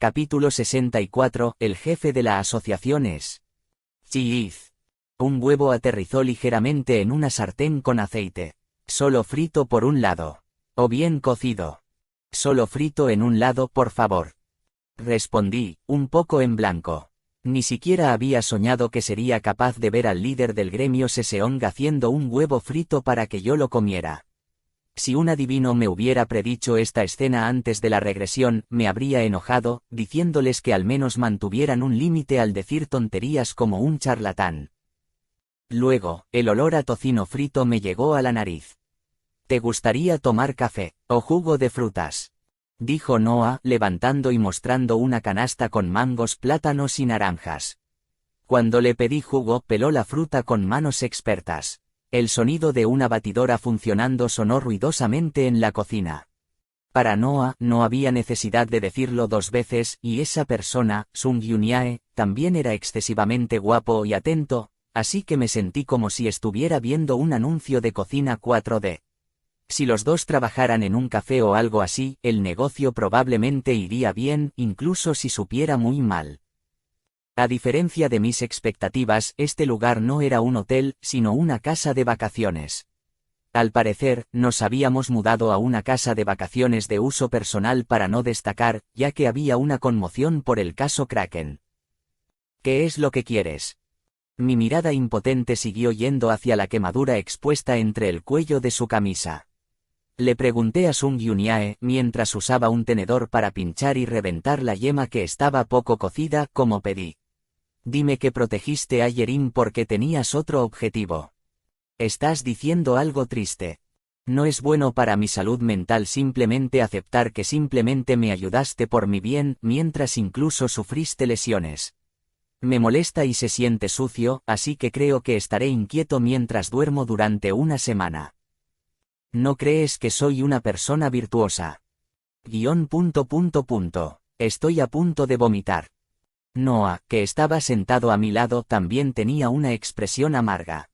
Capítulo 64. El jefe de la asociación es Chiiz. Un huevo aterrizó ligeramente en una sartén con aceite. Solo frito por un lado. O bien cocido. Solo frito en un lado, por favor. Respondí, un poco en blanco. Ni siquiera había soñado que sería capaz de ver al líder del gremio Seseong haciendo un huevo frito para que yo lo comiera. Si un adivino me hubiera predicho esta escena antes de la regresión, me habría enojado, diciéndoles que al menos mantuvieran un límite al decir tonterías como un charlatán. Luego, el olor a tocino frito me llegó a la nariz. ¿Te gustaría tomar café, o jugo de frutas?, dijo Noah, levantando y mostrando una canasta con mangos, plátanos y naranjas. Cuando le pedí jugo, peló la fruta con manos expertas. El sonido de una batidora funcionando sonó ruidosamente en la cocina. Para Noah, no había necesidad de decirlo dos veces, y esa persona, Sung Yunyae, también era excesivamente guapo y atento, así que me sentí como si estuviera viendo un anuncio de cocina 4D. Si los dos trabajaran en un café o algo así, el negocio probablemente iría bien, incluso si supiera muy mal. A diferencia de mis expectativas, este lugar no era un hotel, sino una casa de vacaciones. Al parecer, nos habíamos mudado a una casa de vacaciones de uso personal para no destacar, ya que había una conmoción por el caso Kraken. ¿Qué es lo que quieres? Mi mirada impotente siguió yendo hacia la quemadura expuesta entre el cuello de su camisa. Le pregunté a Sung Yunyae mientras usaba un tenedor para pinchar y reventar la yema que estaba poco cocida, como pedí. Dime que protegiste a Yerim porque tenías otro objetivo. Estás diciendo algo triste. No es bueno para mi salud mental simplemente aceptar que simplemente me ayudaste por mi bien, mientras incluso sufriste lesiones. Me molesta y se siente sucio, así que creo que estaré inquieto mientras duermo durante una semana. ¿No crees que soy una persona virtuosa? Estoy a punto de vomitar. Noah, que estaba sentado a mi lado, también tenía una expresión amarga.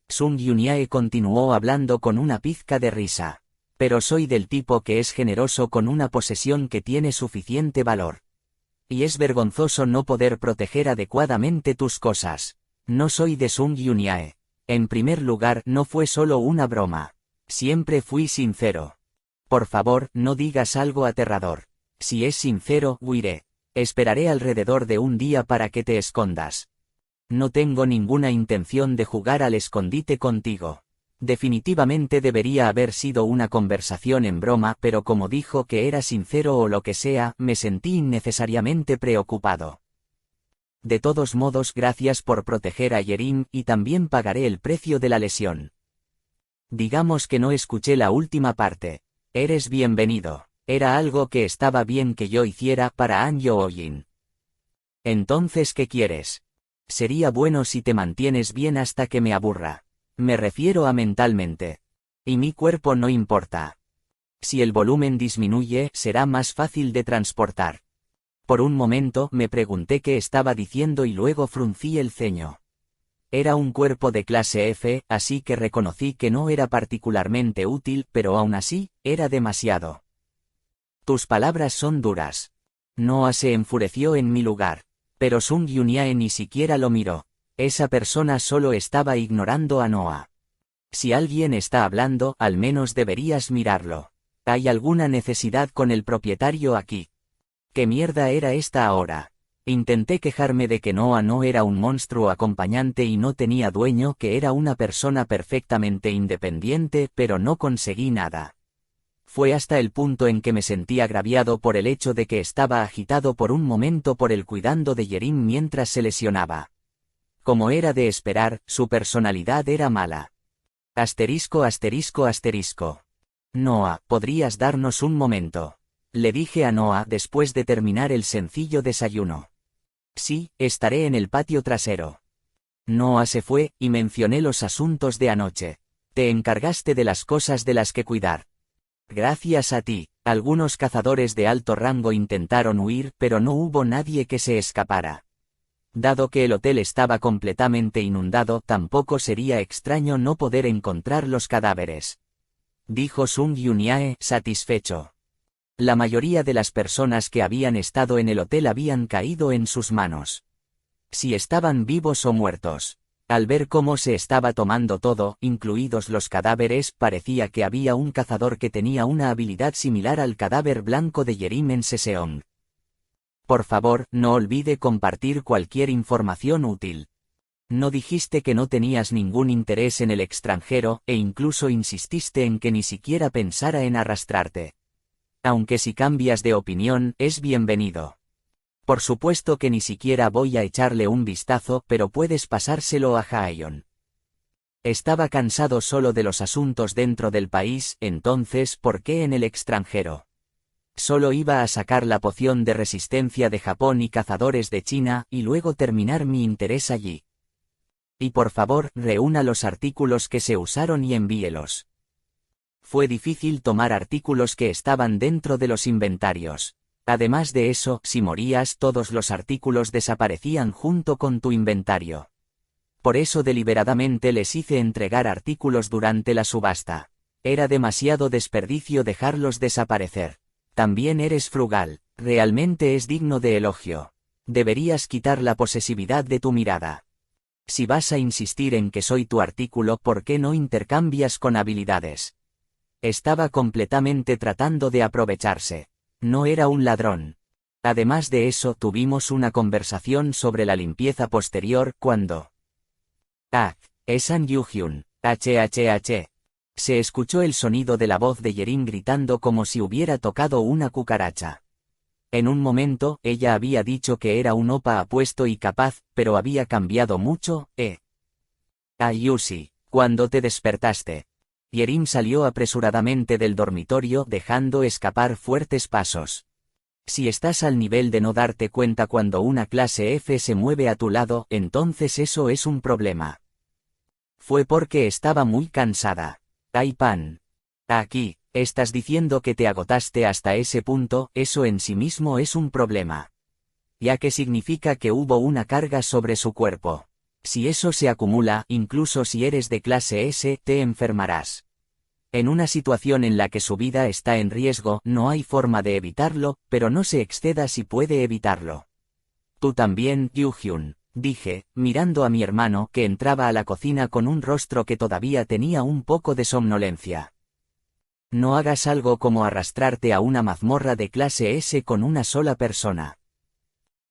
Sung Yunyae continuó hablando con una pizca de risa. Pero soy del tipo que es generoso con una posesión que tiene suficiente valor. Y es vergonzoso no poder proteger adecuadamente tus cosas. No soy de Sung Yunyae. En primer lugar, no fue solo una broma. Siempre fui sincero. Por favor, no digas algo aterrador. Si es sincero, huiré. Esperaré alrededor de un día para que te escondas. No tengo ninguna intención de jugar al escondite contigo. Definitivamente debería haber sido una conversación en broma, pero como dijo que era sincero o lo que sea, me sentí innecesariamente preocupado. De todos modos, gracias por proteger a Yerim, y también pagaré el precio de la lesión. Digamos que no escuché la última parte. Eres bienvenido. Era algo que estaba bien que yo hiciera para An Yoo-jin. Entonces, ¿qué quieres? Sería bueno si te mantienes bien hasta que me aburra. Me refiero a mentalmente. Y mi cuerpo no importa. Si el volumen disminuye, será más fácil de transportar. Por un momento me pregunté qué estaba diciendo y luego fruncí el ceño. Era un cuerpo de clase F, así que reconocí que no era particularmente útil, pero aún así, era demasiado. Tus palabras son duras. Noah se enfureció en mi lugar. Pero Sung Yunyae ni siquiera lo miró. Esa persona solo estaba ignorando a Noah. Si alguien está hablando, al menos deberías mirarlo. ¿Hay alguna necesidad con el propietario aquí? ¿Qué mierda era esta ahora? Intenté quejarme de que Noah no era un monstruo acompañante y no tenía dueño, que era una persona perfectamente independiente, pero no conseguí nada. Fue hasta el punto en que me sentí agraviado por el hecho de que estaba agitado por un momento por el cuidando de Yerim mientras se lesionaba. Como era de esperar, su personalidad era mala. Asterisco. Noah, ¿podrías darnos un momento? Le dije a Noah después de terminar el sencillo desayuno. Sí, estaré en el patio trasero. Noah se fue, y mencioné los asuntos de anoche. Te encargaste de las cosas de las que cuidar. Gracias a ti, algunos cazadores de alto rango intentaron huir, pero no hubo nadie que se escapara. Dado que el hotel estaba completamente inundado, tampoco sería extraño no poder encontrar los cadáveres. Dijo Sung Yunyae, satisfecho. La mayoría de las personas que habían estado en el hotel habían caído en sus manos. Si estaban vivos o muertos. Al ver cómo se estaba tomando todo, incluidos los cadáveres, parecía que había un cazador que tenía una habilidad similar al cadáver blanco de Yerim en Seseong. Por favor, no olvide compartir cualquier información útil. No dijiste que no tenías ningún interés en el extranjero, e incluso insististe en que ni siquiera pensara en arrastrarte. Aunque si cambias de opinión, es bienvenido. Por supuesto que ni siquiera voy a echarle un vistazo, pero puedes pasárselo a Haeyeon. Estaba cansado solo de los asuntos dentro del país, entonces, ¿por qué en el extranjero? Solo iba a sacar la poción de resistencia de Japón y cazadores de China, y luego terminar mi interés allí. Y por favor, reúna los artículos que se usaron y envíelos. Fue difícil tomar artículos que estaban dentro de los inventarios. Además de eso, si morías, todos los artículos desaparecían junto con tu inventario. Por eso deliberadamente les hice entregar artículos durante la subasta. Era demasiado desperdicio dejarlos desaparecer. También eres frugal, realmente es digno de elogio. Deberías quitar la posesividad de tu mirada. Si vas a insistir en que soy tu artículo, ¿por qué no intercambias con habilidades? Estaba completamente tratando de aprovecharse. No era un ladrón. Además de eso, tuvimos una conversación sobre la limpieza posterior cuando... es An Yu-hyun, hhh. Se escuchó el sonido de la voz de Yerim gritando como si hubiera tocado una cucaracha. En un momento, ella había dicho que era un opa apuesto y capaz, pero había cambiado mucho, Yusi, ¿cuándo te despertaste? Yerim salió apresuradamente del dormitorio dejando escapar fuertes pasos. Si estás al nivel de no darte cuenta cuando una clase F se mueve a tu lado, entonces eso es un problema. Fue porque estaba muy cansada. Ay pan. Aquí, estás diciendo que te agotaste hasta ese punto, eso en sí mismo es un problema. Ya que significa que hubo una carga sobre su cuerpo. Si eso se acumula, incluso si eres de clase S, te enfermarás. En una situación en la que su vida está en riesgo, no hay forma de evitarlo, pero no se exceda si puede evitarlo. Tú también, Yu-hyun, dije, mirando a mi hermano que entraba a la cocina con un rostro que todavía tenía un poco de somnolencia. No hagas algo como arrastrarte a una mazmorra de clase S con una sola persona.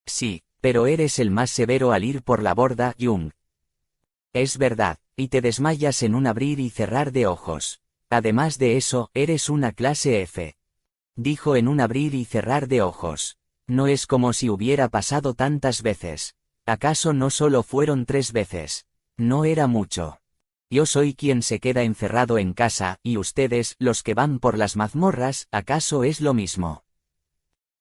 Sí, pero eres el más severo al ir por la borda, Jung. Es verdad, y te desmayas en un abrir y cerrar de ojos. Además de eso, eres una clase F. Dijo en un abrir y cerrar de ojos. No es como si hubiera pasado tantas veces. ¿Acaso no solo fueron 3 veces? No era mucho. Yo soy quien se queda encerrado en casa, y ustedes, los que van por las mazmorras, ¿acaso es lo mismo?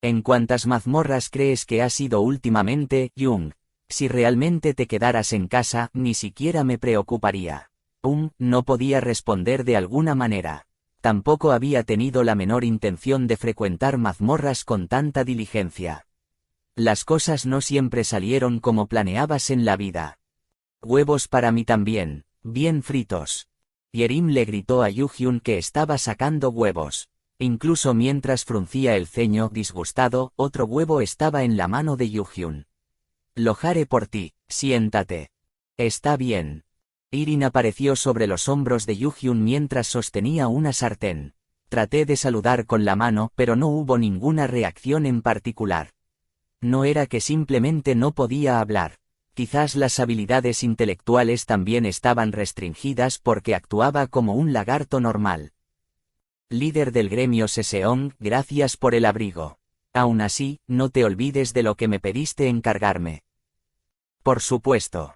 ¿En cuántas mazmorras crees que has ido últimamente, Jung? Si realmente te quedaras en casa, ni siquiera me preocuparía. No podía responder de alguna manera. Tampoco había tenido la menor intención de frecuentar mazmorras con tanta diligencia. Las cosas no siempre salieron como planeabas en la vida. Huevos para mí también, bien fritos. Yerim le gritó a Yu-hyun que estaba sacando huevos. Incluso mientras fruncía el ceño disgustado, otro huevo estaba en la mano de Yu-hyun. Lo haré por ti, siéntate. Está bien. Irin apareció sobre los hombros de Yu-hyun mientras sostenía una sartén. Traté de saludar con la mano, pero no hubo ninguna reacción en particular. No era que simplemente no podía hablar. Quizás las habilidades intelectuales también estaban restringidas porque actuaba como un lagarto normal. Líder del gremio Seseong, gracias por el abrigo. Aún así, no te olvides de lo que me pediste encargarme. Por supuesto.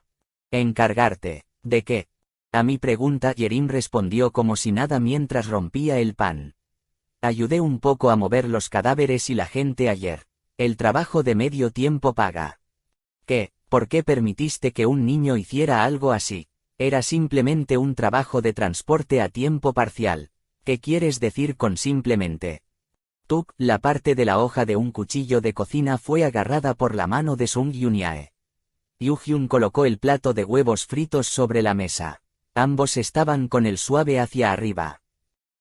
¿Encargarte? ¿De qué? A mi pregunta Yerim respondió como si nada mientras rompía el pan. Ayudé un poco a mover los cadáveres y la gente ayer. El trabajo de medio tiempo paga. ¿Qué? ¿Por qué permitiste que un niño hiciera algo así? Era simplemente un trabajo de transporte a tiempo parcial. ¿Qué quieres decir con simplemente? Tuk, la parte de la hoja de un cuchillo de cocina fue agarrada por la mano de Sung Yunyae. Yu-hyun colocó el plato de huevos fritos sobre la mesa. Ambos estaban con el suave hacia arriba.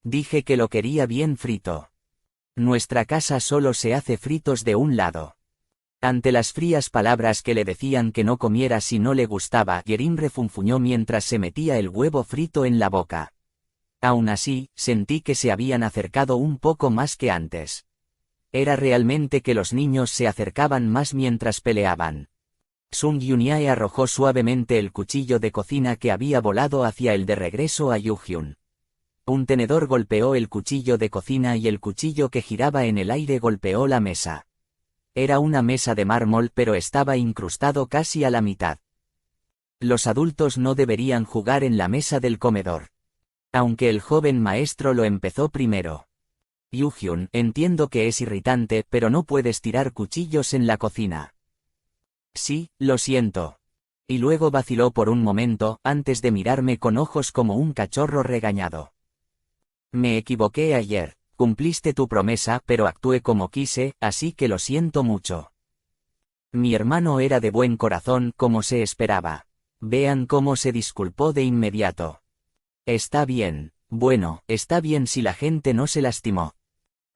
Dije que lo quería bien frito. Nuestra casa solo se hace fritos de un lado. Ante las frías palabras que le decían que no comiera si no le gustaba, Yerim refunfuñó mientras se metía el huevo frito en la boca. Aún así, sentí que se habían acercado un poco más que antes. Era realmente que los niños se acercaban más mientras peleaban. Sung Yunyae arrojó suavemente el cuchillo de cocina que había volado hacia el de regreso a Yuhyun. Un tenedor golpeó el cuchillo de cocina y el cuchillo que giraba en el aire golpeó la mesa. Era una mesa de mármol pero estaba incrustado casi a la mitad. Los adultos no deberían jugar en la mesa del comedor. Aunque el joven maestro lo empezó primero. Yuhyun, entiendo que es irritante, pero no puedes tirar cuchillos en la cocina. Sí, lo siento. Y luego vaciló por un momento, antes de mirarme con ojos como un cachorro regañado. Me equivoqué ayer, cumpliste tu promesa, pero actué como quise, así que lo siento mucho. Mi hermano era de buen corazón, como se esperaba. Vean cómo se disculpó de inmediato. Está bien, bueno, está bien si la gente no se lastimó.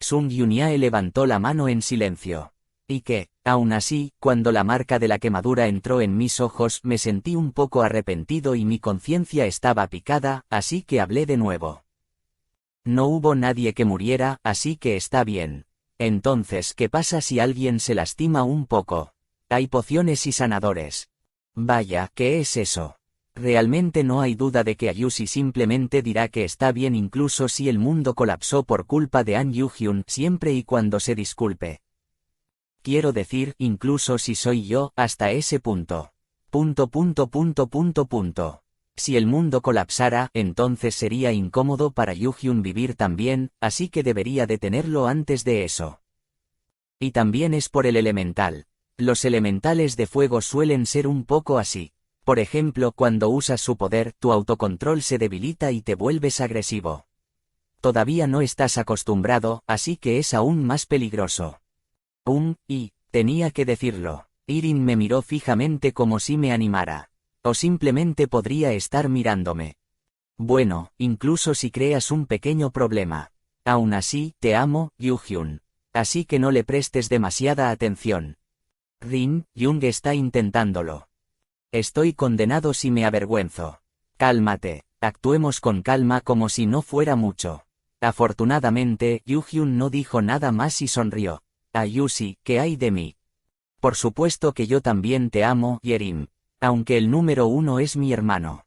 Sung Yunyae levantó la mano en silencio. Y que, aún así, cuando la marca de la quemadura entró en mis ojos, me sentí un poco arrepentido y mi conciencia estaba picada, así que hablé de nuevo. No hubo nadie que muriera, así que está bien. Entonces, ¿qué pasa si alguien se lastima un poco? Hay pociones y sanadores. Vaya, ¿qué es eso? Realmente no hay duda de que Ayushi simplemente dirá que está bien incluso si el mundo colapsó por culpa de An Yuhyun, siempre y cuando se disculpe. Quiero decir, incluso si soy yo, hasta ese punto. Si el mundo colapsara, entonces sería incómodo para Yuhyun vivir también, así que debería detenerlo antes de eso. Y también es por el elemental. Los elementales de fuego suelen ser un poco así. Por ejemplo, cuando usas su poder, tu autocontrol se debilita y te vuelves agresivo. Todavía no estás acostumbrado, así que es aún más peligroso. Tenía que decirlo. Irin me miró fijamente como si me animara. O simplemente podría estar mirándome. Bueno, incluso si creas un pequeño problema. Aún así, te amo, Yuhyun. Así que no le prestes demasiada atención. Rin, Jung está intentándolo. Estoy condenado si me avergüenzo. Cálmate, actuemos con calma como si no fuera mucho. Afortunadamente, Yuhyun no dijo nada más y sonrió. Ayushi, ¿qué hay de mí? Por supuesto que yo también te amo, Yerim. Aunque el número 1 es mi hermano.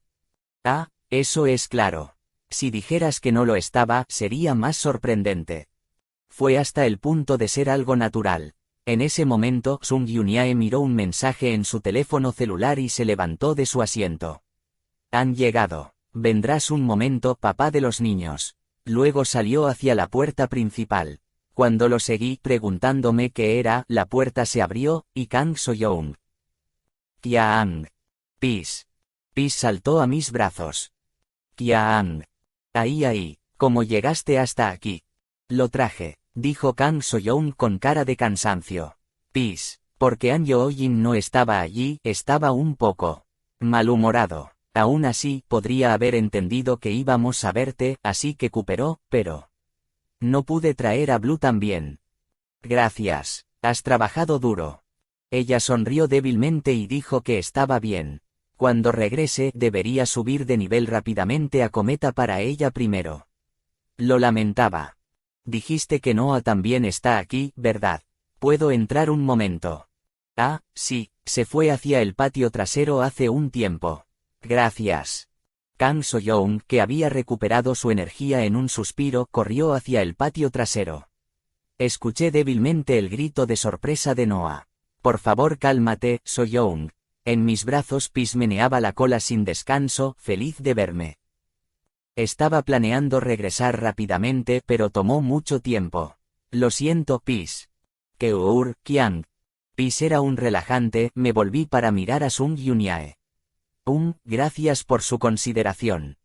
Ah, eso es claro. Si dijeras que no lo estaba, sería más sorprendente. Fue hasta el punto de ser algo natural. En ese momento, Sung Yunyae miró un mensaje en su teléfono celular y se levantó de su asiento. Han llegado. Vendrás un momento, papá de los niños. Luego salió hacia la puerta principal. Cuando lo seguí preguntándome qué era, la puerta se abrió, y Kang Soyoung. Kiaang. Pis. Pis saltó a mis brazos. Kiaang. Ahí, ¿cómo llegaste hasta aquí? Lo traje, dijo Kang Soyoung con cara de cansancio. Pis, porque An Yo-jin no estaba allí, estaba un poco malhumorado. Aún así, podría haber entendido que íbamos a verte, así que cooperó, pero no pude traer a Blue también. Gracias, has trabajado duro. Ella sonrió débilmente y dijo que estaba bien. Cuando regrese, debería subir de nivel rápidamente a Cometa para ella primero. Lo lamentaba. Dijiste que Noah también está aquí, ¿verdad? ¿Puedo entrar un momento? Ah, sí, se fue hacia el patio trasero hace un tiempo. Gracias. Kang Soyoung, que había recuperado su energía en un suspiro, corrió hacia el patio trasero. Escuché débilmente el grito de sorpresa de Noah. Por favor cálmate, Soyoung. En mis brazos Pis meneaba la cola sin descanso, feliz de verme. Estaba planeando regresar rápidamente, pero tomó mucho tiempo. Lo siento, Pis. Keur, Kiang. Pis era un relajante, me volví para mirar a Sung Yunyae. Gracias por su consideración.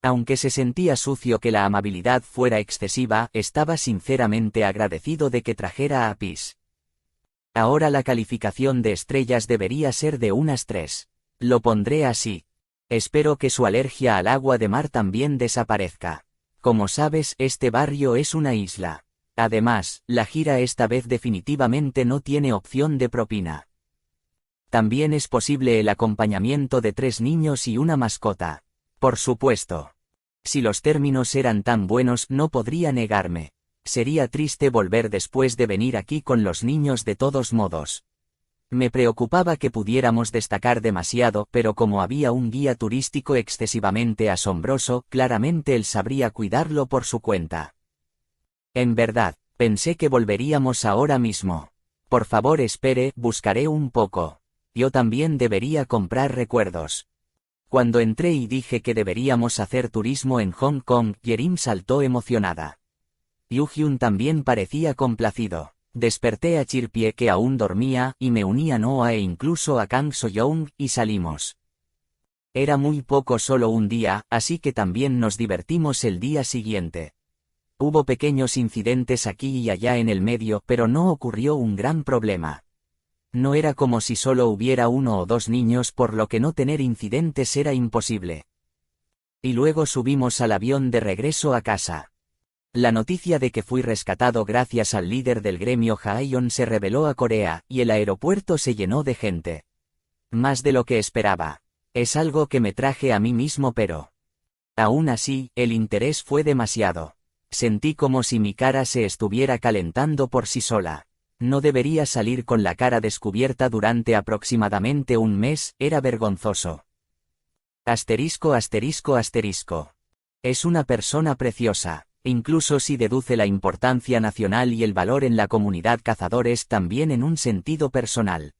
Aunque se sentía sucio que la amabilidad fuera excesiva, estaba sinceramente agradecido de que trajera a Pis. Ahora la calificación de estrellas debería ser de unas 3. Lo pondré así. Espero que su alergia al agua de mar también desaparezca. Como sabes, este barrio es una isla. Además, la gira esta vez definitivamente no tiene opción de propina. También es posible el acompañamiento de 3 niños y una mascota. Por supuesto. Si los términos eran tan buenos no podría negarme. Sería triste volver después de venir aquí con los niños de todos modos. Me preocupaba que pudiéramos destacar demasiado, pero como había un guía turístico excesivamente asombroso, claramente él sabría cuidarlo por su cuenta. En verdad, pensé que volveríamos ahora mismo. Por favor espere, buscaré un poco. Yo también debería comprar recuerdos. Cuando entré y dije que deberíamos hacer turismo en Hong Kong, Yerim saltó emocionada. Yu-hyun también parecía complacido. Desperté a Chirpie que aún dormía, y me uní a Noah e incluso a Kang So-young, y salimos. Era muy poco, solo un día, así que también nos divertimos el día siguiente. Hubo pequeños incidentes aquí y allá en el medio, pero no ocurrió un gran problema. No era como si solo hubiera 1 o 2 niños, por lo que no tener incidentes era imposible. Y luego subimos al avión de regreso a casa. La noticia de que fui rescatado gracias al líder del gremio Haeyeon se reveló a Corea, y el aeropuerto se llenó de gente. Más de lo que esperaba. Es algo que me traje a mí mismo, pero... aún así, el interés fue demasiado. Sentí como si mi cara se estuviera calentando por sí sola. No debería salir con la cara descubierta durante aproximadamente un mes, era vergonzoso. Asterisco. Es una persona preciosa. Incluso si deduce la importancia nacional y el valor en la comunidad cazadores también en un sentido personal.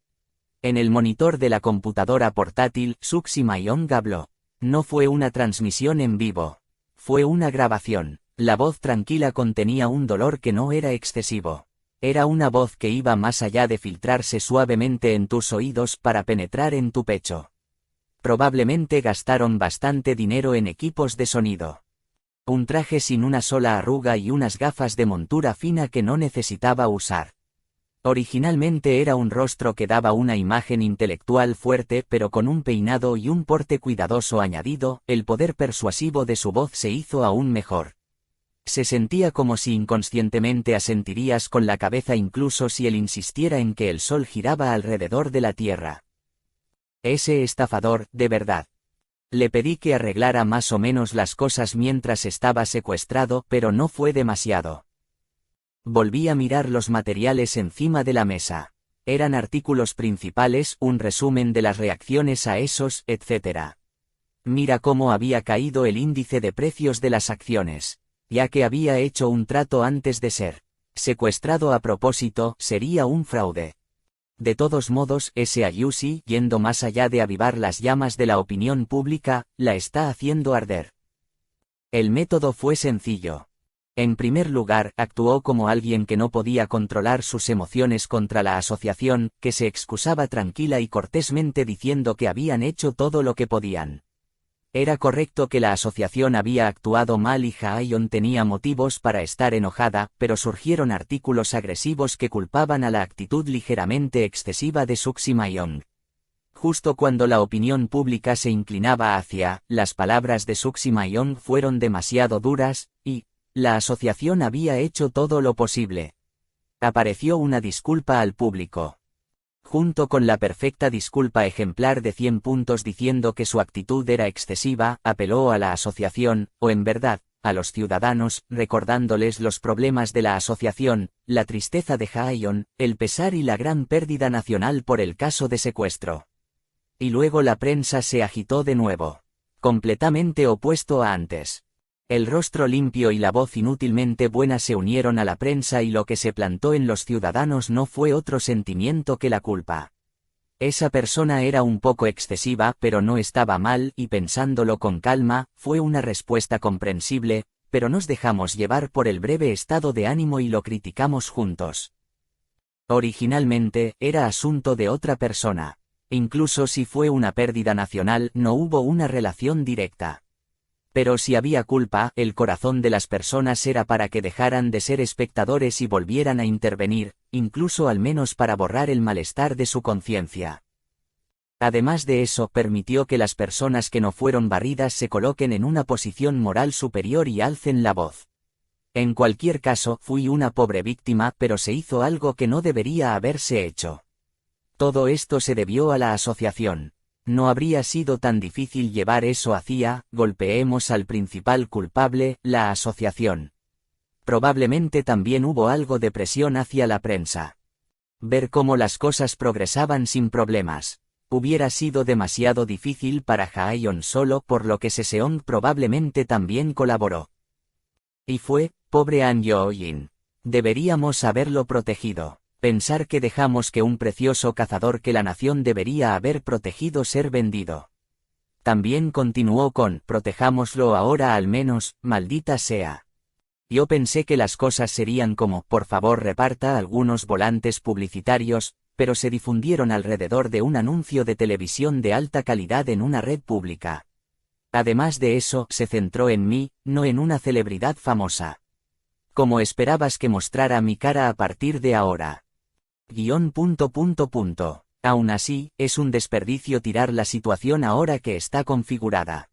En el monitor de la computadora portátil, Suxi Mayong habló. No fue una transmisión en vivo. Fue una grabación. La voz tranquila contenía un dolor que no era excesivo. Era una voz que iba más allá de filtrarse suavemente en tus oídos para penetrar en tu pecho. Probablemente gastaron bastante dinero en equipos de sonido. Un traje sin una sola arruga y unas gafas de montura fina que no necesitaba usar. Originalmente era un rostro que daba una imagen intelectual fuerte, pero con un peinado y un porte cuidadoso añadido, el poder persuasivo de su voz se hizo aún mejor. Se sentía como si inconscientemente asentirías con la cabeza incluso si él insistiera en que el sol giraba alrededor de la Tierra. Ese estafador, de verdad. Le pedí que arreglara más o menos las cosas mientras estaba secuestrado, pero no fue demasiado. Volví a mirar los materiales encima de la mesa. Eran artículos principales, un resumen de las reacciones a esos, etc. Mira cómo había caído el índice de precios de las acciones. Ya que había hecho un trato antes de ser secuestrado a propósito, sería un fraude. De todos modos, ese Ayushi, yendo más allá de avivar las llamas de la opinión pública, la está haciendo arder. El método fue sencillo. En primer lugar, actuó como alguien que no podía controlar sus emociones contra la asociación, que se excusaba tranquila y cortésmente diciendo que habían hecho todo lo que podían. Era correcto que la asociación había actuado mal y Haeyeon tenía motivos para estar enojada, pero surgieron artículos agresivos que culpaban a la actitud ligeramente excesiva de Suxi Mayong. Justo cuando la opinión pública se inclinaba hacia, las palabras de Suxi Mayong fueron demasiado duras, y, la asociación había hecho todo lo posible. Apareció una disculpa al público. Junto con la perfecta disculpa ejemplar de 100 puntos diciendo que su actitud era excesiva, apeló a la asociación, o en verdad, a los ciudadanos, recordándoles los problemas de la asociación, la tristeza de Haeyeon, el pesar y la gran pérdida nacional por el caso de secuestro. Y luego la prensa se agitó de nuevo. Completamente opuesto a antes. El rostro limpio y la voz inútilmente buena se unieron a la prensa y lo que se plantó en los ciudadanos no fue otro sentimiento que la culpa. Esa persona era un poco excesiva, pero no estaba mal, y pensándolo con calma, fue una respuesta comprensible, pero nos dejamos llevar por el breve estado de ánimo y lo criticamos juntos. Originalmente, era asunto de otra persona. Incluso si fue una pérdida nacional, no hubo una relación directa. Pero si había culpa, el corazón de las personas era para que dejaran de ser espectadores y volvieran a intervenir, incluso al menos para borrar el malestar de su conciencia. Además de eso, permitió que las personas que no fueron barridas se coloquen en una posición moral superior y alcen la voz. En cualquier caso, fui una pobre víctima, pero se hizo algo que no debería haberse hecho. Todo esto se debió a la asociación. No habría sido tan difícil llevar eso hacia, golpeemos al principal culpable, la asociación. Probablemente también hubo algo de presión hacia la prensa. Ver cómo las cosas progresaban sin problemas. Hubiera sido demasiado difícil para Jaeyon solo, por lo que Seseong probablemente también colaboró. Y fue, pobre An Yoo-jin. Deberíamos haberlo protegido. Pensar que dejamos que un precioso cazador que la nación debería haber protegido ser vendido. También continuó con, protejámoslo ahora al menos, maldita sea. Yo pensé que las cosas serían como, por favor reparta algunos volantes publicitarios, pero se difundieron alrededor de un anuncio de televisión de alta calidad en una red pública. Además de eso, se centró en mí, no en una celebridad famosa. ¿Cómo esperabas que mostrara mi cara a partir de ahora? Aún así, es un desperdicio tirar la situación ahora que está configurada.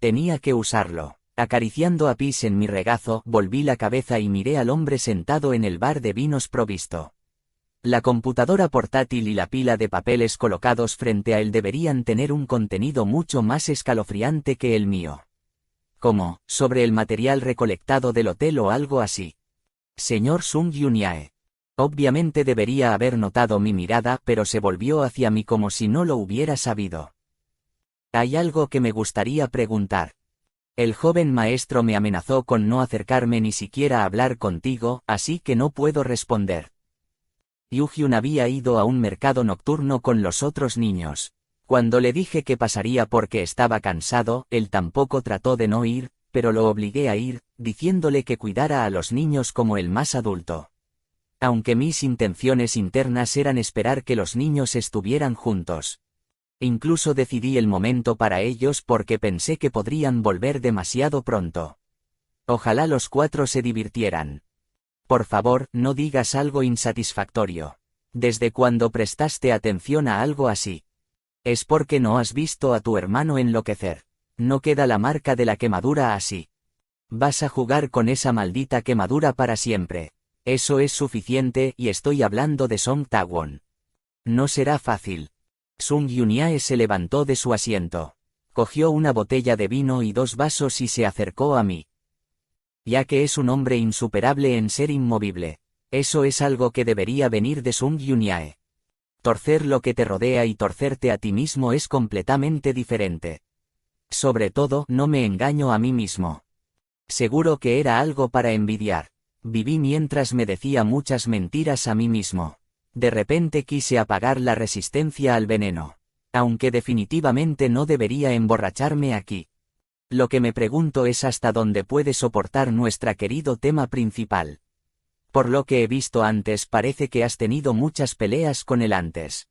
Tenía que usarlo. Acariciando a Pis en mi regazo, volví la cabeza y miré al hombre sentado en el bar de vinos provisto. La computadora portátil y la pila de papeles colocados frente a él deberían tener un contenido mucho más escalofriante que el mío. Como, sobre el material recolectado del hotel o algo así. Señor Sung Yunyae. Obviamente debería haber notado mi mirada, pero se volvió hacia mí como si no lo hubiera sabido. Hay algo que me gustaría preguntar. El joven maestro me amenazó con no acercarme ni siquiera a hablar contigo, así que no puedo responder. Yu-hyun había ido a un mercado nocturno con los otros niños. Cuando le dije que pasaría porque estaba cansado, él tampoco trató de no ir, pero lo obligué a ir, diciéndole que cuidara a los niños como el más adulto. Aunque mis intenciones internas eran esperar que los niños estuvieran juntos. Incluso decidí el momento para ellos porque pensé que podrían volver demasiado pronto. Ojalá los 4 se divirtieran. Por favor, no digas algo insatisfactorio. ¿Desde cuándo prestaste atención a algo así? Es porque no has visto a tu hermano enloquecer. No queda la marca de la quemadura así. Vas a jugar con esa maldita quemadura para siempre. Eso es suficiente, y estoy hablando de Song Taewon. No será fácil. Sung Yunyae se levantó de su asiento. Cogió una botella de vino y 2 vasos y se acercó a mí. Ya que es un hombre insuperable en ser inmovible. Eso es algo que debería venir de Sung Yunyae. Torcer lo que te rodea y torcerte a ti mismo es completamente diferente. Sobre todo, no me engaño a mí mismo. Seguro que era algo para envidiar. Viví mientras me decía muchas mentiras a mí mismo. De repente quise apagar la resistencia al veneno. Aunque definitivamente no debería emborracharme aquí. Lo que me pregunto es hasta dónde puede soportar nuestro querido tema principal. Por lo que he visto antes parece que has tenido muchas peleas con él antes.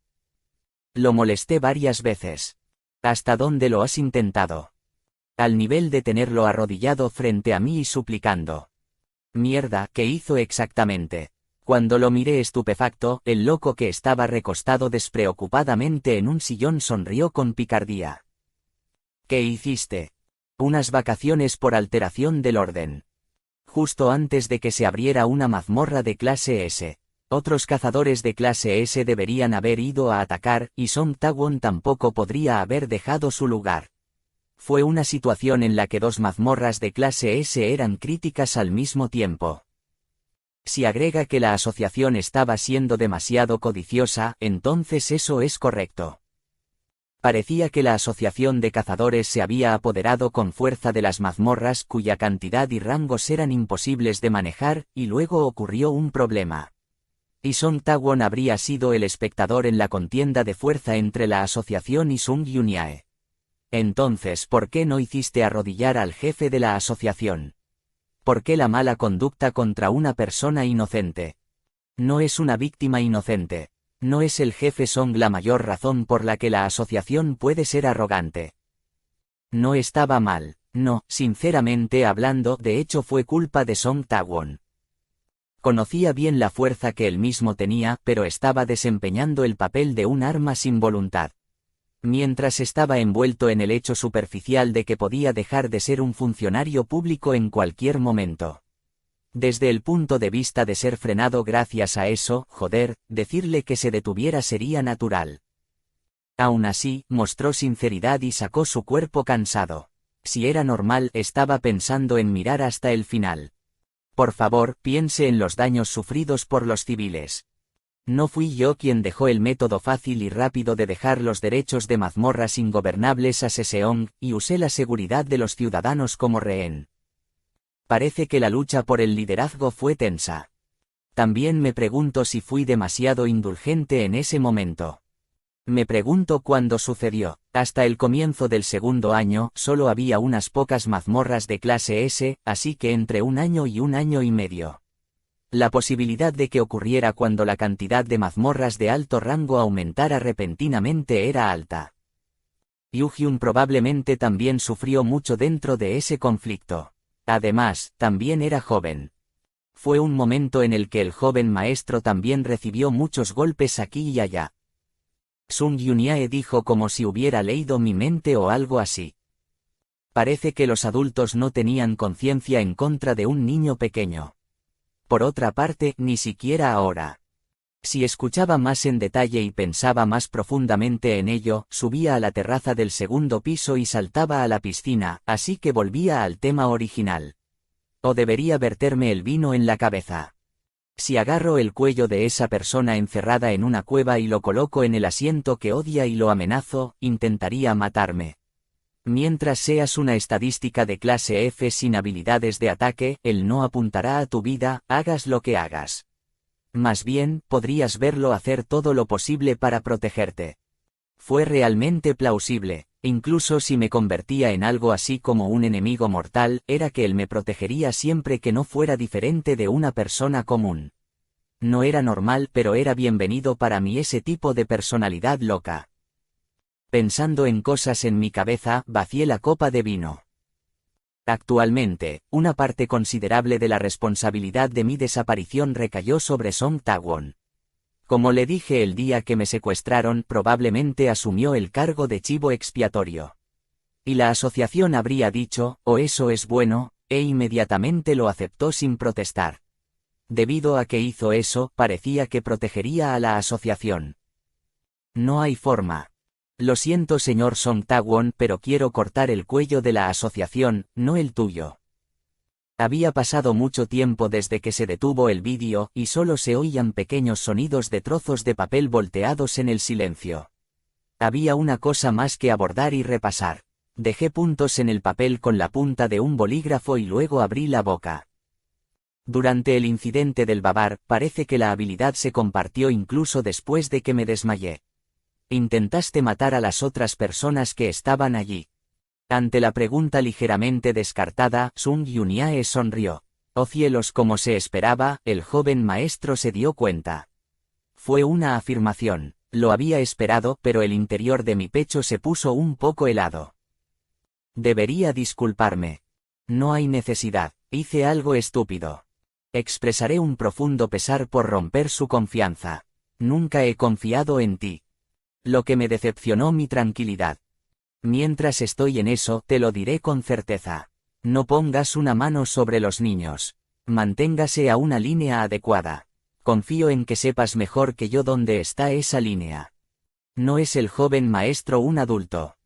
Lo molesté varias veces. ¿Hasta dónde lo has intentado? Al nivel de tenerlo arrodillado frente a mí y suplicando. Mierda, ¿qué hizo exactamente? Cuando lo miré estupefacto, el loco que estaba recostado despreocupadamente en un sillón sonrió con picardía. ¿Qué hiciste? Unas vacaciones por alteración del orden. Justo antes de que se abriera una mazmorra de clase S. Otros cazadores de clase S deberían haber ido a atacar, y Song Taewon tampoco podría haber dejado su lugar. Fue una situación en la que 2 mazmorras de clase S eran críticas al mismo tiempo. Si agrega que la asociación estaba siendo demasiado codiciosa, entonces eso es correcto. Parecía que la asociación de cazadores se había apoderado con fuerza de las mazmorras cuya cantidad y rangos eran imposibles de manejar, y luego ocurrió un problema. Y Song Taewon habría sido el espectador en la contienda de fuerza entre la asociación y Sung Yunyae. Entonces, ¿por qué no hiciste arrodillar al jefe de la asociación? ¿Por qué la mala conducta contra una persona inocente? No es una víctima inocente. No es el jefe Song la mayor razón por la que la asociación puede ser arrogante. No estaba mal, no, sinceramente hablando, de hecho fue culpa de Song Taewon. Conocía bien la fuerza que él mismo tenía, pero estaba desempeñando el papel de un arma sin voluntad. Mientras estaba envuelto en el hecho superficial de que podía dejar de ser un funcionario público en cualquier momento. Desde el punto de vista de ser frenado gracias a eso, joder, decirle que se detuviera sería natural. Aún así, mostró sinceridad y sacó su cuerpo cansado. Si era normal, estaba pensando en mirar hasta el final. Por favor, piense en los daños sufridos por los civiles. No fui yo quien dejó el método fácil y rápido de dejar los derechos de mazmorras ingobernables a Seseong, y usé la seguridad de los ciudadanos como rehén. Parece que la lucha por el liderazgo fue tensa. También me pregunto si fui demasiado indulgente en ese momento. Me pregunto cuándo sucedió. Hasta el comienzo del segundo año, solo había unas pocas mazmorras de clase S, así que entre 1 año y 1 año y medio. La posibilidad de que ocurriera cuando la cantidad de mazmorras de alto rango aumentara repentinamente era alta. Yu-Hyun probablemente también sufrió mucho dentro de ese conflicto. Además, también era joven. Fue un momento en el que el joven maestro también recibió muchos golpes aquí y allá. Sung Yunyae dijo como si hubiera leído mi mente o algo así. Parece que los adultos no tenían conciencia en contra de un niño pequeño. Por otra parte, ni siquiera ahora. Si escuchaba más en detalle y pensaba más profundamente en ello, subía a la terraza del segundo piso y saltaba a la piscina, así que volvía al tema original. O debería verterme el vino en la cabeza. Si agarro el cuello de esa persona encerrada en una cueva y lo coloco en el asiento que odia y lo amenazo, intentaría matarme. Mientras seas una estadística de clase F sin habilidades de ataque, él no apuntará a tu vida, hagas lo que hagas. Más bien, podrías verlo hacer todo lo posible para protegerte. Fue realmente plausible, incluso si me convertía en algo así como un enemigo mortal, era que él me protegería siempre que no fuera diferente de una persona común. No era normal, pero era bienvenido para mí ese tipo de personalidad loca. Pensando en cosas en mi cabeza, vacié la copa de vino. Actualmente, una parte considerable de la responsabilidad de mi desaparición recayó sobre Song Taewon. Como le dije el día que me secuestraron, probablemente asumió el cargo de chivo expiatorio. Y la asociación habría dicho, «Oh, eso es bueno», e inmediatamente lo aceptó sin protestar. Debido a que hizo eso, parecía que protegería a la asociación. No hay forma. Lo siento, señor Song Taewon, pero quiero cortar el cuello de la asociación, no el tuyo. Había pasado mucho tiempo desde que se detuvo el vídeo, y solo se oían pequeños sonidos de trozos de papel volteados en el silencio. Había una cosa más que abordar y repasar. Dejé puntos en el papel con la punta de un bolígrafo y luego abrí la boca. Durante el incidente del Babar, parece que la habilidad se compartió incluso después de que me desmayé. ¿Intentaste matar a las otras personas que estaban allí? Ante la pregunta ligeramente descartada, Sung Yunyae sonrió. Oh cielos, como se esperaba, el joven maestro se dio cuenta. Fue una afirmación. Lo había esperado, pero el interior de mi pecho se puso un poco helado. Debería disculparme. No hay necesidad, hice algo estúpido. Expresaré un profundo pesar por romper su confianza. Nunca he confiado en ti. Lo que me decepcionó mi tranquilidad. Mientras estoy en eso, te lo diré con certeza. No pongas una mano sobre los niños. Manténgase a una línea adecuada. Confío en que sepas mejor que yo dónde está esa línea. No es el joven maestro un adulto.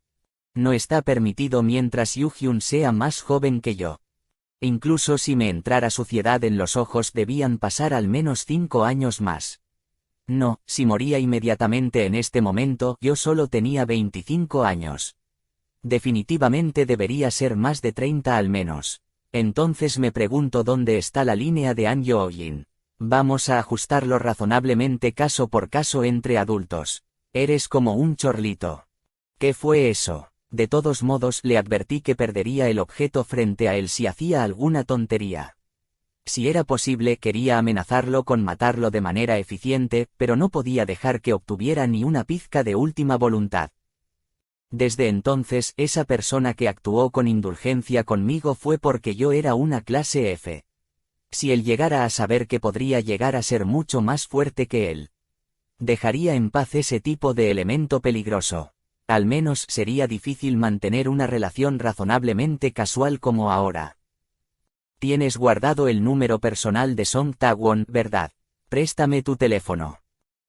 No está permitido mientras Yu-Hyun sea más joven que yo. Incluso si me entrara suciedad en los ojos debían pasar al menos 5 años más. No, si moría inmediatamente en este momento, yo solo tenía 25 años. Definitivamente debería ser más de 30 al menos. Entonces me pregunto dónde está la línea de An Yo-jin. Vamos a ajustarlo razonablemente caso por caso entre adultos. Eres como un chorlito. ¿Qué fue eso? De todos modos, le advertí que perdería el objeto frente a él si hacía alguna tontería. Si era posible, quería amenazarlo con matarlo de manera eficiente, pero no podía dejar que obtuviera ni una pizca de última voluntad. Desde entonces, esa persona que actuó con indulgencia conmigo fue porque yo era una clase F. Si él llegara a saber que podría llegar a ser mucho más fuerte que él, dejaría en paz ese tipo de elemento peligroso. Al menos sería difícil mantener una relación razonablemente casual como ahora. Tienes guardado el número personal de Song Ta-won, ¿verdad? Préstame tu teléfono.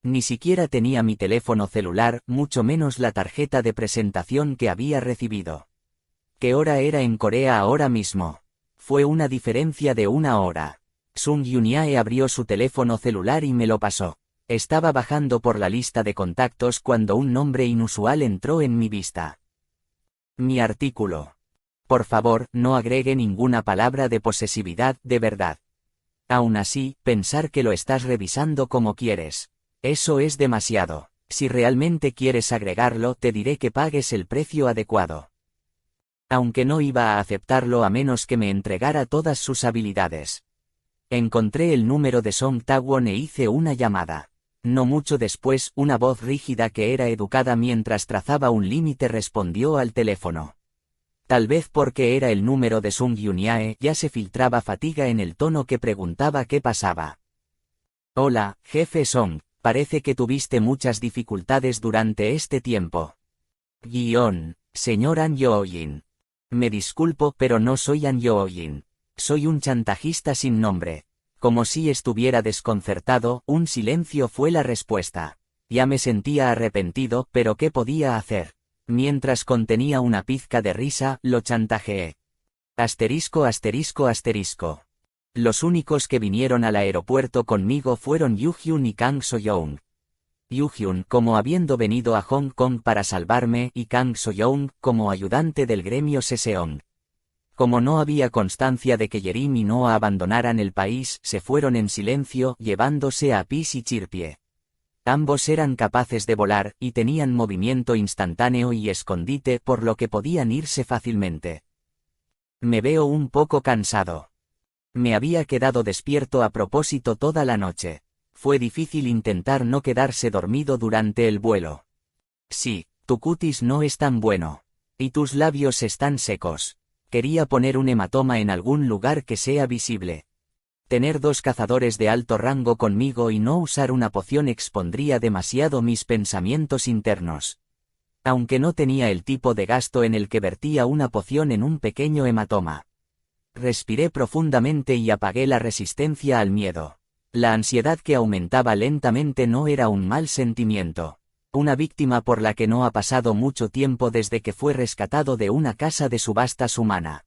Ni siquiera tenía mi teléfono celular, mucho menos la tarjeta de presentación que había recibido. ¿Qué hora era en Corea ahora mismo? Fue una diferencia de 1 hora. Sung Yunyae abrió su teléfono celular y me lo pasó. Estaba bajando por la lista de contactos cuando un nombre inusual entró en mi vista. Mi artículo. Por favor, no agregue ninguna palabra de posesividad, de verdad. Aún así, pensar que lo estás revisando como quieres. Eso es demasiado. Si realmente quieres agregarlo, te diré que pagues el precio adecuado. Aunque no iba a aceptarlo a menos que me entregara todas sus habilidades. Encontré el número de Song Ta-won e hice una llamada. No mucho después, una voz rígida que era educada mientras trazaba un límite respondió al teléfono. Tal vez porque era el número de Sung Yunyae, ya se filtraba fatiga en el tono que preguntaba qué pasaba. Hola, jefe Song, parece que tuviste muchas dificultades durante este tiempo. Señor An Yoo-jin. Me disculpo, pero no soy An Yoo-jin. Soy un chantajista sin nombre. Como si estuviera desconcertado, un silencio fue la respuesta. Ya me sentía arrepentido, pero ¿qué podía hacer? Mientras contenía una pizca de risa, lo chantajeé. Asterisco asterisco asterisco. Los únicos que vinieron al aeropuerto conmigo fueron Yoo-hyun y Kang So-young. Yoo-hyun como habiendo venido a Hong Kong para salvarme y Kang So-young como ayudante del gremio Seseong. Como no había constancia de que Yerim y Noah abandonaran el país, se fueron en silencio, llevándose a Pis y Chirpie. Ambos eran capaces de volar, y tenían movimiento instantáneo y escondite, por lo que podían irse fácilmente. Me veo un poco cansado. Me había quedado despierto a propósito toda la noche. Fue difícil intentar no quedarse dormido durante el vuelo. Sí, tu cutis no es tan bueno. Y tus labios están secos. Quería poner un hematoma en algún lugar que sea visible. Tener 2 cazadores de alto rango conmigo y no usar una poción expondría demasiado mis pensamientos internos. Aunque no tenía el tipo de gasto en el que vertía una poción en un pequeño hematoma. Respiré profundamente y apagué la resistencia al miedo. La ansiedad que aumentaba lentamente no era un mal sentimiento. Una víctima por la que no ha pasado mucho tiempo desde que fue rescatado de una casa de subastas humana.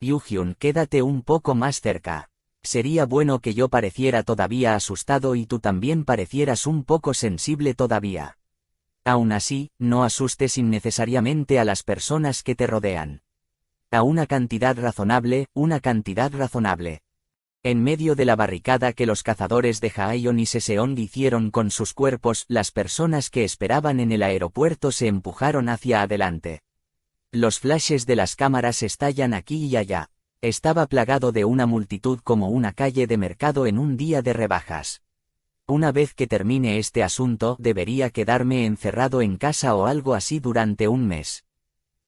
Yoo-hyun, quédate un poco más cerca. Sería bueno que yo pareciera todavía asustado y tú también parecieras un poco sensible todavía. Aún así, no asustes innecesariamente a las personas que te rodean. A una cantidad razonable, una cantidad razonable. En medio de la barricada que los cazadores de Haeyeon y Seseong hicieron con sus cuerpos, las personas que esperaban en el aeropuerto se empujaron hacia adelante. Los flashes de las cámaras estallan aquí y allá. Estaba plagado de una multitud como una calle de mercado en un día de rebajas. Una vez que termine este asunto, debería quedarme encerrado en casa o algo así durante un mes.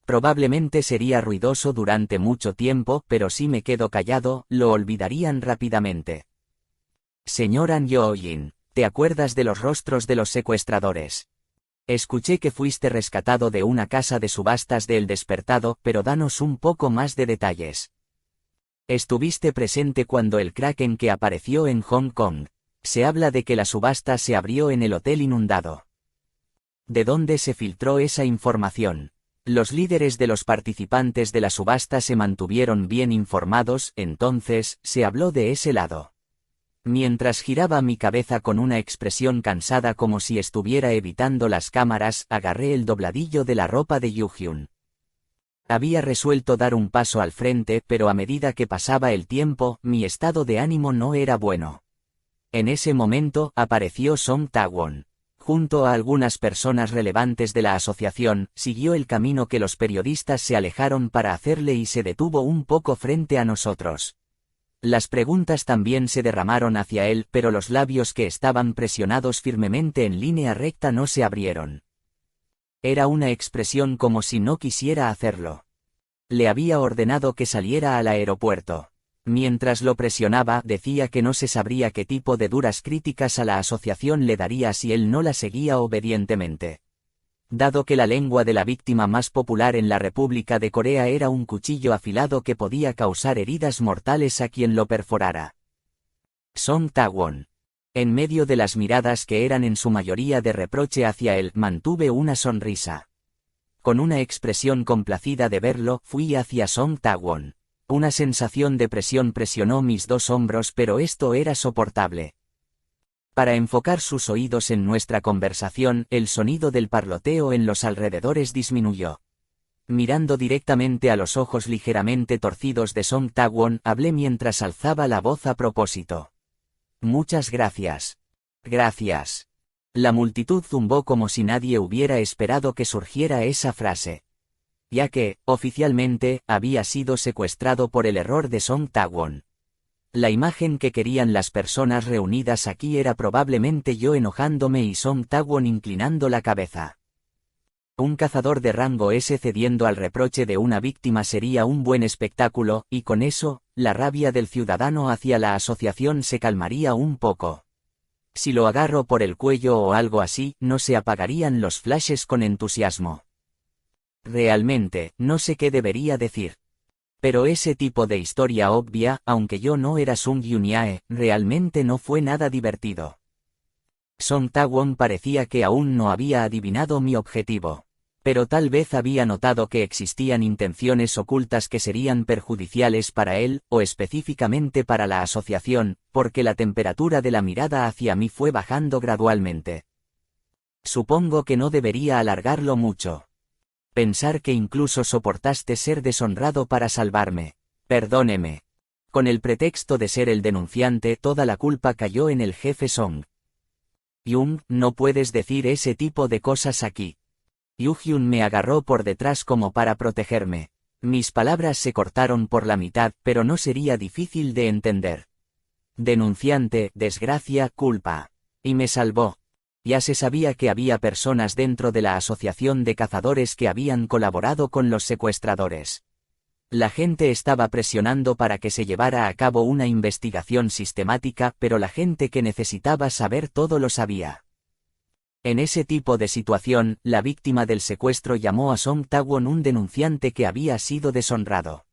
Probablemente sería ruidoso durante mucho tiempo, pero si me quedo callado, lo olvidarían rápidamente. Señor An Yoo-jin, ¿te acuerdas de los rostros de los secuestradores? Escuché que fuiste rescatado de una casa de subastas de El Despertado, pero danos un poco más de detalles. Estuviste presente cuando el Kraken que apareció en Hong Kong. Se habla de que la subasta se abrió en el hotel inundado. ¿De dónde se filtró esa información? Los líderes de los participantes de la subasta se mantuvieron bien informados, entonces, se habló de ese lado. Mientras giraba mi cabeza con una expresión cansada como si estuviera evitando las cámaras, agarré el dobladillo de la ropa de Yoo-hyun. Había resuelto dar un paso al frente, pero a medida que pasaba el tiempo, mi estado de ánimo no era bueno. En ese momento, apareció Song Ta-won. Junto a algunas personas relevantes de la asociación, siguió el camino que los periodistas se alejaron para hacerle y se detuvo un poco frente a nosotros. Las preguntas también se derramaron hacia él, pero los labios que estaban presionados firmemente en línea recta no se abrieron. Era una expresión como si no quisiera hacerlo. Le había ordenado que saliera al aeropuerto. Mientras lo presionaba, decía que no se sabría qué tipo de duras críticas a la asociación le daría si él no la seguía obedientemente. Dado que la lengua de la víctima más popular en la República de Corea era un cuchillo afilado que podía causar heridas mortales a quien lo perforara. Song Tae-won. En medio de las miradas que eran en su mayoría de reproche hacia él, mantuve una sonrisa. Con una expresión complacida de verlo, fui hacia Song Tae-won. Una sensación de presión presionó mis dos hombros, pero esto era soportable. Para enfocar sus oídos en nuestra conversación, el sonido del parloteo en los alrededores disminuyó. Mirando directamente a los ojos ligeramente torcidos de Song Tae-won, hablé mientras alzaba la voz a propósito. Muchas gracias. Gracias. La multitud zumbó como si nadie hubiera esperado que surgiera esa frase. Ya que, oficialmente, había sido secuestrado por el error de Song Tae-won. La imagen que querían las personas reunidas aquí era probablemente yo enojándome y Song Tae-won inclinando la cabeza. Un cazador de rango S cediendo al reproche de una víctima sería un buen espectáculo, y con eso, la rabia del ciudadano hacia la asociación se calmaría un poco. Si lo agarro por el cuello o algo así, no se apagarían los flashes con entusiasmo. Realmente, no sé qué debería decir. Pero ese tipo de historia obvia, aunque yo no era Sung Yun-yae, realmente no fue nada divertido. Song Tae-won parecía que aún no había adivinado mi objetivo. Pero tal vez había notado que existían intenciones ocultas que serían perjudiciales para él, o específicamente para la asociación, porque la temperatura de la mirada hacia mí fue bajando gradualmente. Supongo que no debería alargarlo mucho. Pensar que incluso soportaste ser deshonrado para salvarme. Perdóneme. Con el pretexto de ser el denunciante, toda la culpa cayó en el jefe Song. Jung, no puedes decir ese tipo de cosas aquí. Yoo-hyun me agarró por detrás como para protegerme. Mis palabras se cortaron por la mitad, pero no sería difícil de entender. Denunciante, desgracia, culpa. Y me salvó. Ya se sabía que había personas dentro de la asociación de cazadores que habían colaborado con los secuestradores. La gente estaba presionando para que se llevara a cabo una investigación sistemática, pero la gente que necesitaba saber todo lo sabía. En ese tipo de situación, la víctima del secuestro llamó a Song Tae-won un denunciante que había sido deshonrado.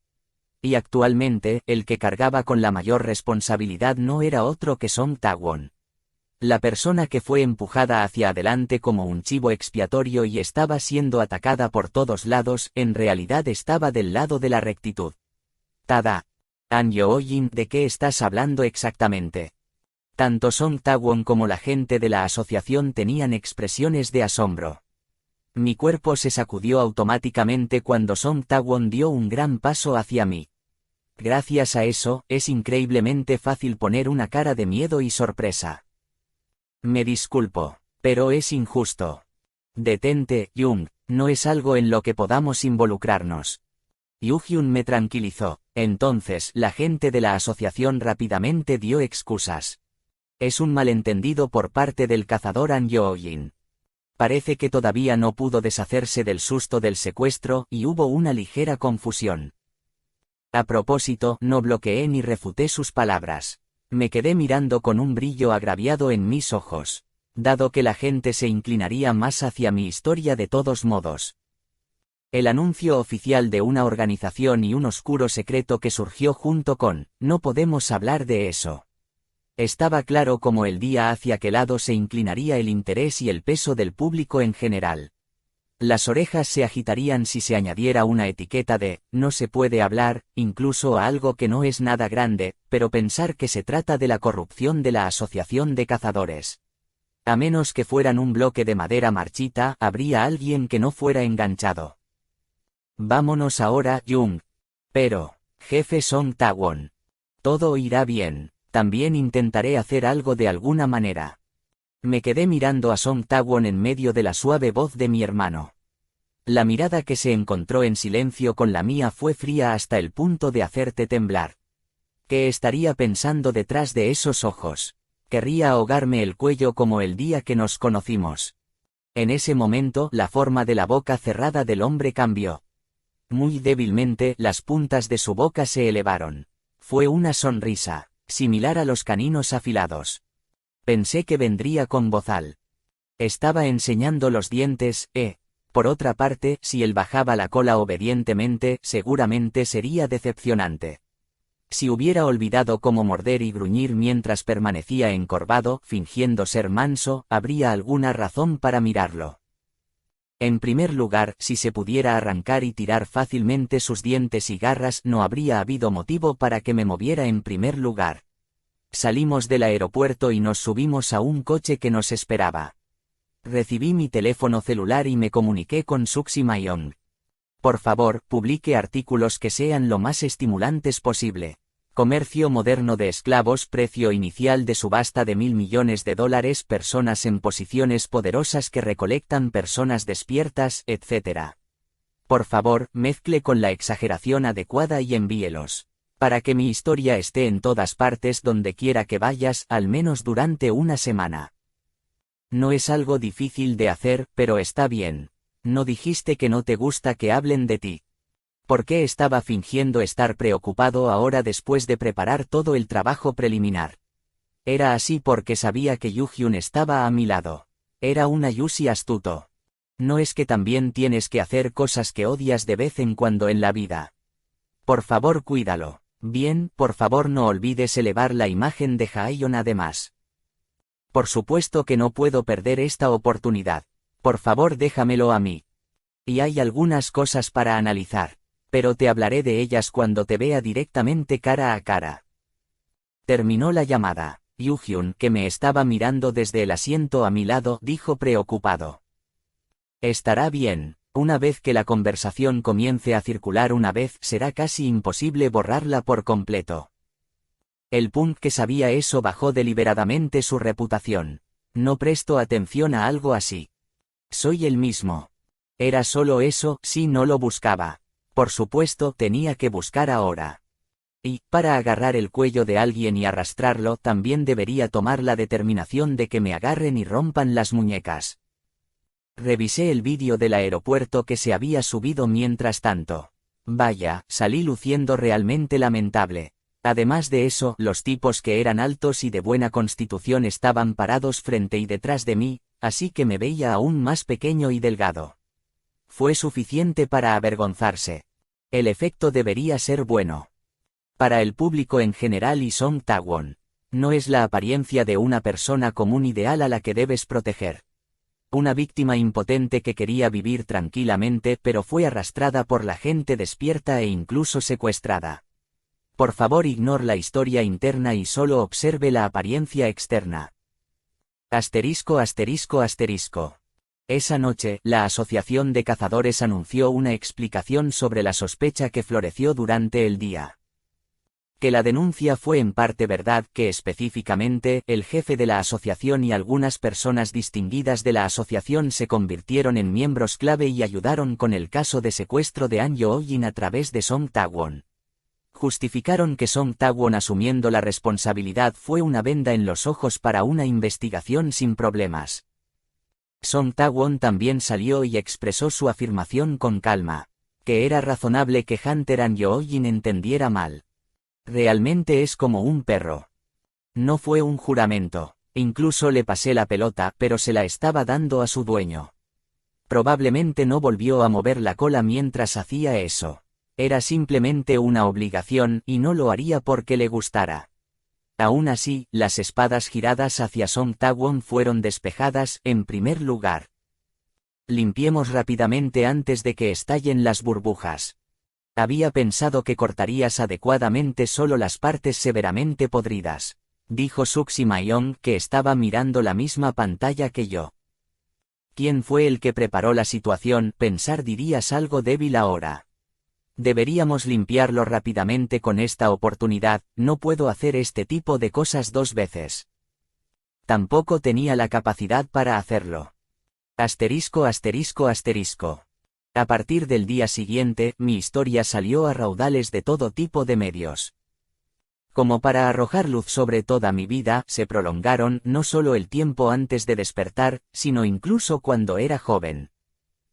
Y actualmente, el que cargaba con la mayor responsabilidad no era otro que Song Tae-won. La persona que fue empujada hacia adelante como un chivo expiatorio y estaba siendo atacada por todos lados, en realidad estaba del lado de la rectitud. Tada. An Yo-jin, ¿de qué estás hablando exactamente? Tanto Song Tae-won como la gente de la asociación tenían expresiones de asombro. Mi cuerpo se sacudió automáticamente cuando Song Tae-won dio un gran paso hacia mí. Gracias a eso, es increíblemente fácil poner una cara de miedo y sorpresa. Me disculpo, pero es injusto. Detente, Jung, no es algo en lo que podamos involucrarnos. Yoo-hyun me tranquilizó. Entonces, la gente de la asociación rápidamente dio excusas. Es un malentendido por parte del cazador An Yo-jin. Parece que todavía no pudo deshacerse del susto del secuestro y hubo una ligera confusión. A propósito, no bloqueé ni refuté sus palabras. Me quedé mirando con un brillo agraviado en mis ojos, dado que la gente se inclinaría más hacia mi historia de todos modos. El anuncio oficial de una organización y un oscuro secreto que surgió junto con, no podemos hablar de eso. Estaba claro como el día hacia qué lado se inclinaría el interés y el peso del público en general. Las orejas se agitarían si se añadiera una etiqueta de, no se puede hablar, incluso a algo que no es nada grande, pero pensar que se trata de la corrupción de la asociación de cazadores. A menos que fueran un bloque de madera marchita, habría alguien que no fuera enganchado. Vámonos ahora, Jung. Pero, jefe Song Tae-won. Todo irá bien, también intentaré hacer algo de alguna manera. Me quedé mirando a Song Tae-won en medio de la suave voz de mi hermano. La mirada que se encontró en silencio con la mía fue fría hasta el punto de hacerte temblar. ¿Qué estaría pensando detrás de esos ojos? Querría ahogarme el cuello como el día que nos conocimos. En ese momento, la forma de la boca cerrada del hombre cambió. Muy débilmente, las puntas de su boca se elevaron. Fue una sonrisa, similar a los caninos afilados. Pensé que vendría con bozal. Estaba enseñando los dientes, Por otra parte, si él bajaba la cola obedientemente, seguramente sería decepcionante. Si hubiera olvidado cómo morder y gruñir mientras permanecía encorvado, fingiendo ser manso, habría alguna razón para mirarlo. En primer lugar, si se pudiera arrancar y tirar fácilmente sus dientes y garras, no habría habido motivo para que me moviera en primer lugar. Salimos del aeropuerto y nos subimos a un coche que nos esperaba. Recibí mi teléfono celular y me comuniqué con Suxi Mayong. Por favor, publique artículos que sean lo más estimulantes posible. Comercio moderno de esclavos, precio inicial de subasta de $1.000 millones, personas en posiciones poderosas que recolectan personas despiertas, etc. Por favor, mezcle con la exageración adecuada y envíelos. Para que mi historia esté en todas partes donde quiera que vayas, al menos durante una semana. No es algo difícil de hacer, pero está bien. No dijiste que no te gusta que hablen de ti. ¿Por qué estaba fingiendo estar preocupado ahora después de preparar todo el trabajo preliminar? Era así porque sabía que Yu-Hyun estaba a mi lado. Era un Ayushi astuto. No es que también tienes que hacer cosas que odias de vez en cuando en la vida. Por favor, cuídalo. Bien, por favor no olvides elevar la imagen de Jaehyun además. Por supuesto que no puedo perder esta oportunidad. Por favor déjamelo a mí. Y hay algunas cosas para analizar. Pero te hablaré de ellas cuando te vea directamente cara a cara. Terminó la llamada. Yu-Hyun, que me estaba mirando desde el asiento a mi lado, dijo preocupado. Estará bien. Una vez que la conversación comience a circular una vez, será casi imposible borrarla por completo. El punk que sabía eso bajó deliberadamente su reputación. No presto atención a algo así. Soy el mismo. Era solo eso, si no lo buscaba. Por supuesto, tenía que buscar ahora. Y, para agarrar el cuello de alguien y arrastrarlo, también debería tomar la determinación de que me agarren y rompan las muñecas. Revisé el vídeo del aeropuerto que se había subido mientras tanto. Vaya, salí luciendo realmente lamentable. Además de eso, los tipos que eran altos y de buena constitución estaban parados frente y detrás de mí, así que me veía aún más pequeño y delgado. Fue suficiente para avergonzarse. El efecto debería ser bueno. Para el público en general y Song Taewon. No es la apariencia de una persona común ideal a la que debes proteger. Una víctima impotente que quería vivir tranquilamente pero fue arrastrada por la gente despierta e incluso secuestrada. Por favor ignore la historia interna y solo observe la apariencia externa. Asterisco asterisco asterisco. Esa noche, la Asociación de Cazadores anunció una explicación sobre la sospecha que floreció durante el día. Que la denuncia fue en parte verdad, que específicamente, el jefe de la asociación y algunas personas distinguidas de la asociación se convirtieron en miembros clave y ayudaron con el caso de secuestro de An Yo-jin a través de Song Taewon. Justificaron que Song Taewon asumiendo la responsabilidad fue una venda en los ojos para una investigación sin problemas. Song Taewon también salió y expresó su afirmación con calma, que era razonable que Hunter An Yo-jin entendiera mal. Realmente es como un perro. No fue un juramento, incluso le pasé la pelota, pero se la estaba dando a su dueño. Probablemente no volvió a mover la cola mientras hacía eso. Era simplemente una obligación y no lo haría porque le gustara. Aún así, las espadas giradas hacia Song Taewon fueron despejadas, en primer lugar. Limpiemos rápidamente antes de que estallen las burbujas. Había pensado que cortarías adecuadamente solo las partes severamente podridas, dijo Suxi Mayong, que estaba mirando la misma pantalla que yo. ¿Quién fue el que preparó la situación? Pensar dirías algo débil ahora. Deberíamos limpiarlo rápidamente con esta oportunidad, no puedo hacer este tipo de cosas dos veces. Tampoco tenía la capacidad para hacerlo. Asterisco asterisco asterisco. A partir del día siguiente, mi historia salió a raudales de todo tipo de medios. Como para arrojar luz sobre toda mi vida, se prolongaron no solo el tiempo antes de despertar, sino incluso cuando era joven.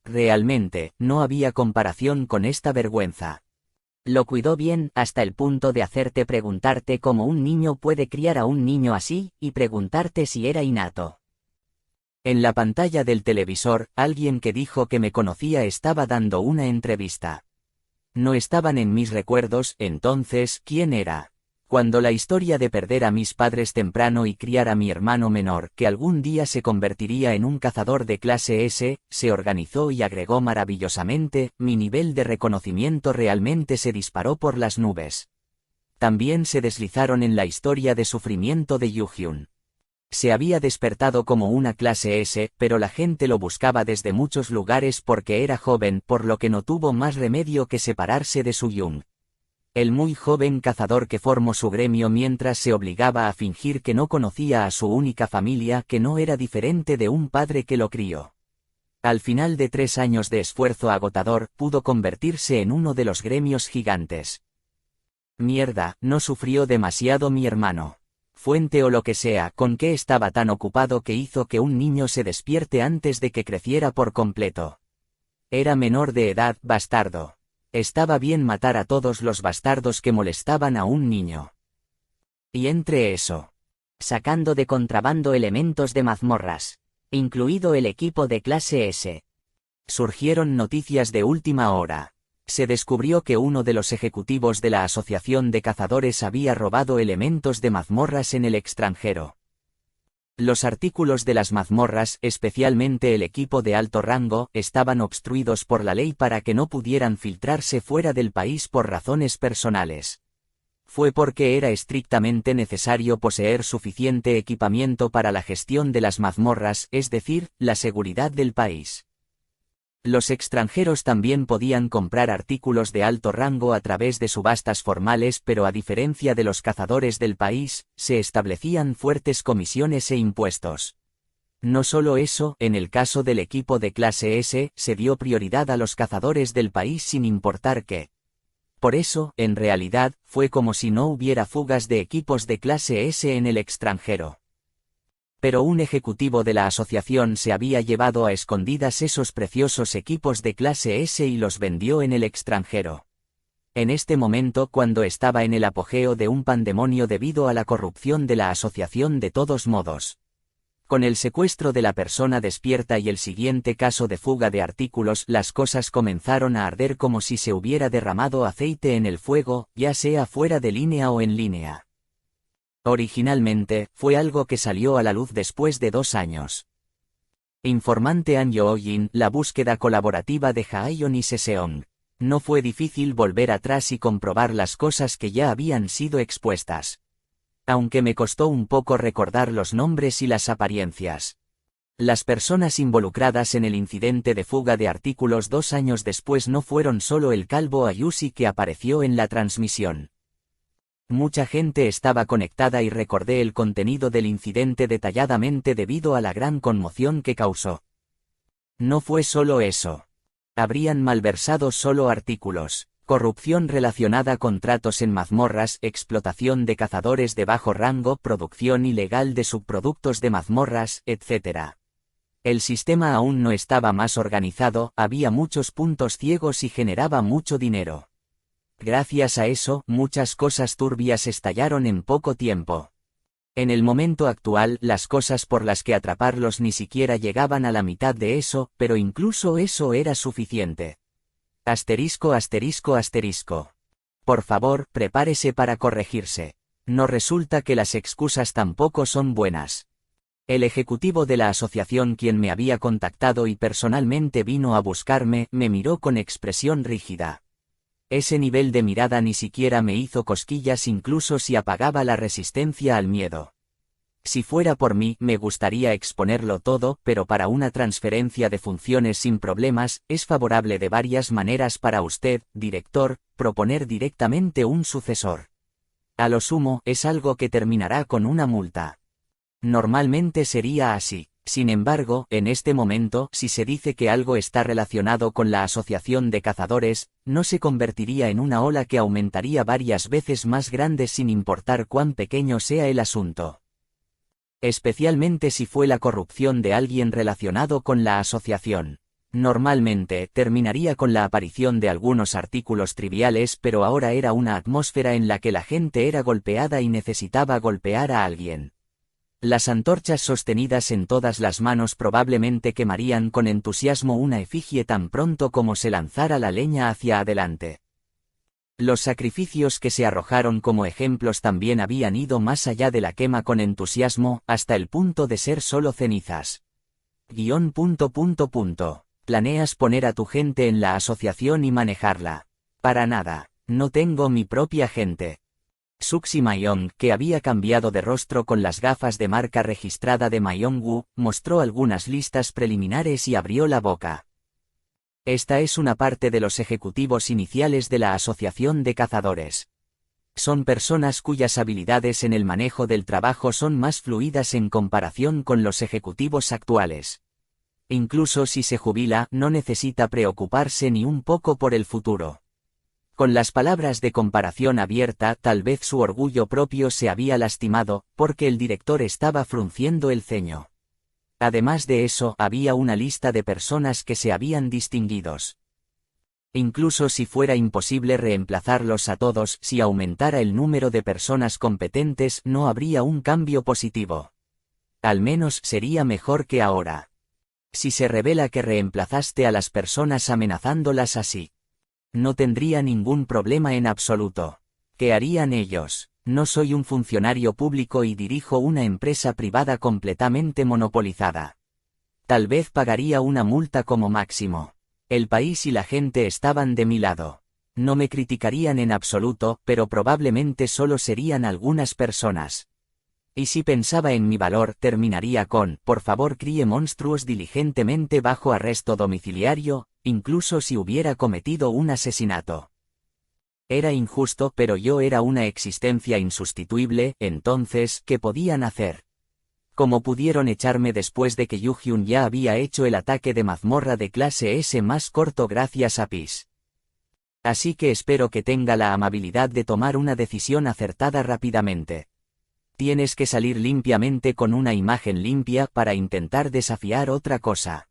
Realmente, no había comparación con esta vergüenza. Lo cuidó bien, hasta el punto de hacerte preguntarte cómo un niño puede criar a un niño así, y preguntarte si era innato. En la pantalla del televisor, alguien que dijo que me conocía estaba dando una entrevista. No estaban en mis recuerdos, entonces, ¿quién era? Cuando la historia de perder a mis padres temprano y criar a mi hermano menor, que algún día se convertiría en un cazador de clase S, se organizó y agregó maravillosamente, mi nivel de reconocimiento realmente se disparó por las nubes. También se deslizaron en la historia de sufrimiento de Yuhyun. Se había despertado como una clase S, pero la gente lo buscaba desde muchos lugares porque era joven, por lo que no tuvo más remedio que separarse de Suyun. El muy joven cazador que formó su gremio mientras se obligaba a fingir que no conocía a su única familia, que no era diferente de un padre que lo crió. Al final de 3 años de esfuerzo agotador, pudo convertirse en uno de los gremios gigantes. Mierda, no sufrió demasiado mi hermano. Fuente o lo que sea, con qué estaba tan ocupado que hizo que un niño se despierte antes de que creciera por completo. Era menor de edad, bastardo. Estaba bien matar a todos los bastardos que molestaban a un niño. Y entre eso, sacando de contrabando elementos de mazmorras, incluido el equipo de clase S. Surgieron noticias de última hora. Se descubrió que uno de los ejecutivos de la Asociación de Cazadores había robado elementos de mazmorras en el extranjero. Los artículos de las mazmorras, especialmente el equipo de alto rango, estaban obstruidos por la ley para que no pudieran filtrarse fuera del país por razones personales. Fue porque era estrictamente necesario poseer suficiente equipamiento para la gestión de las mazmorras, es decir, la seguridad del país. Los extranjeros también podían comprar artículos de alto rango a través de subastas formales, pero a diferencia de los cazadores del país, se establecían fuertes comisiones e impuestos. No solo eso, en el caso del equipo de clase S, se dio prioridad a los cazadores del país sin importar qué. Por eso, en realidad, fue como si no hubiera fugas de equipos de clase S en el extranjero. Pero un ejecutivo de la asociación se había llevado a escondidas esos preciosos equipos de clase S y los vendió en el extranjero. En este momento, cuando estaba en el apogeo de un pandemonio debido a la corrupción de la asociación de todos modos. Con el secuestro de la persona despierta y el siguiente caso de fuga de artículos, las cosas comenzaron a arder como si se hubiera derramado aceite en el fuego, ya sea fuera de línea o en línea. Originalmente, fue algo que salió a la luz después de 2 años. Informante An Yo-jin, la búsqueda colaborativa de Jaeyon y Seseong. No fue difícil volver atrás y comprobar las cosas que ya habían sido expuestas. Aunque me costó un poco recordar los nombres y las apariencias. Las personas involucradas en el incidente de fuga de artículos 2 años después no fueron solo el calvo Ayushi que apareció en la transmisión. Mucha gente estaba conectada y recordé el contenido del incidente detalladamente debido a la gran conmoción que causó. No fue solo eso. Habrían malversado solo artículos, corrupción relacionada con tratos en mazmorras, explotación de cazadores de bajo rango, producción ilegal de subproductos de mazmorras, etc. El sistema aún no estaba más organizado, había muchos puntos ciegos y generaba mucho dinero. Gracias a eso, muchas cosas turbias estallaron en poco tiempo. En el momento actual, las cosas por las que atraparlos ni siquiera llegaban a la mitad de eso, pero incluso eso era suficiente. Asterisco asterisco asterisco. Por favor, prepárese para corregirse. No resulta que las excusas tampoco son buenas. El ejecutivo de la asociación quien me había contactado y personalmente vino a buscarme, me miró con expresión rígida. Ese nivel de mirada ni siquiera me hizo cosquillas incluso si apagaba la resistencia al miedo. Si fuera por mí, me gustaría exponerlo todo, pero para una transferencia de funciones sin problemas, es favorable de varias maneras para usted, director, proponer directamente un sucesor. A lo sumo, es algo que terminará con una multa. Normalmente sería así. Sin embargo, en este momento, si se dice que algo está relacionado con la asociación de cazadores, no se convertiría en una ola que aumentaría varias veces más grande sin importar cuán pequeño sea el asunto. Especialmente si fue la corrupción de alguien relacionado con la asociación. Normalmente, terminaría con la aparición de algunos artículos triviales, pero ahora era una atmósfera en la que la gente era golpeada y necesitaba golpear a alguien. Las antorchas sostenidas en todas las manos probablemente quemarían con entusiasmo una efigie tan pronto como se lanzara la leña hacia adelante. Los sacrificios que se arrojaron como ejemplos también habían ido más allá de la quema con entusiasmo, hasta el punto de ser solo cenizas. ¿Planeas poner a tu gente en la asociación y manejarla? Para nada, no tengo mi propia gente. Suxi Mayong, que había cambiado de rostro con las gafas de marca registrada de Mayongwu, mostró algunas listas preliminares y abrió la boca. Esta es una parte de los ejecutivos iniciales de la Asociación de Cazadores. Son personas cuyas habilidades en el manejo del trabajo son más fluidas en comparación con los ejecutivos actuales. Incluso si se jubila, no necesita preocuparse ni un poco por el futuro. Con las palabras de comparación abierta, tal vez su orgullo propio se había lastimado, porque el director estaba frunciendo el ceño. Además de eso, había una lista de personas que se habían distinguido. Incluso si fuera imposible reemplazarlos a todos, si aumentara el número de personas competentes, no habría un cambio positivo. Al menos sería mejor que ahora. Si se revela que reemplazaste a las personas amenazándolas así, no tendría ningún problema en absoluto. ¿Qué harían ellos? No soy un funcionario público y dirijo una empresa privada completamente monopolizada. Tal vez pagaría una multa como máximo. El país y la gente estaban de mi lado. No me criticarían en absoluto, pero probablemente solo serían algunas personas. Y si pensaba en mi valor, terminaría con: por favor críe monstruos diligentemente bajo arresto domiciliario, incluso si hubiera cometido un asesinato. Era injusto, pero yo era una existencia insustituible. Entonces, ¿qué podían hacer? ¿Cómo pudieron echarme después de que Yu-Hyun ya había hecho el ataque de mazmorra de clase S más corto gracias a Peace? Así que espero que tenga la amabilidad de tomar una decisión acertada rápidamente. Tienes que salir limpiamente con una imagen limpia para intentar desafiar otra cosa.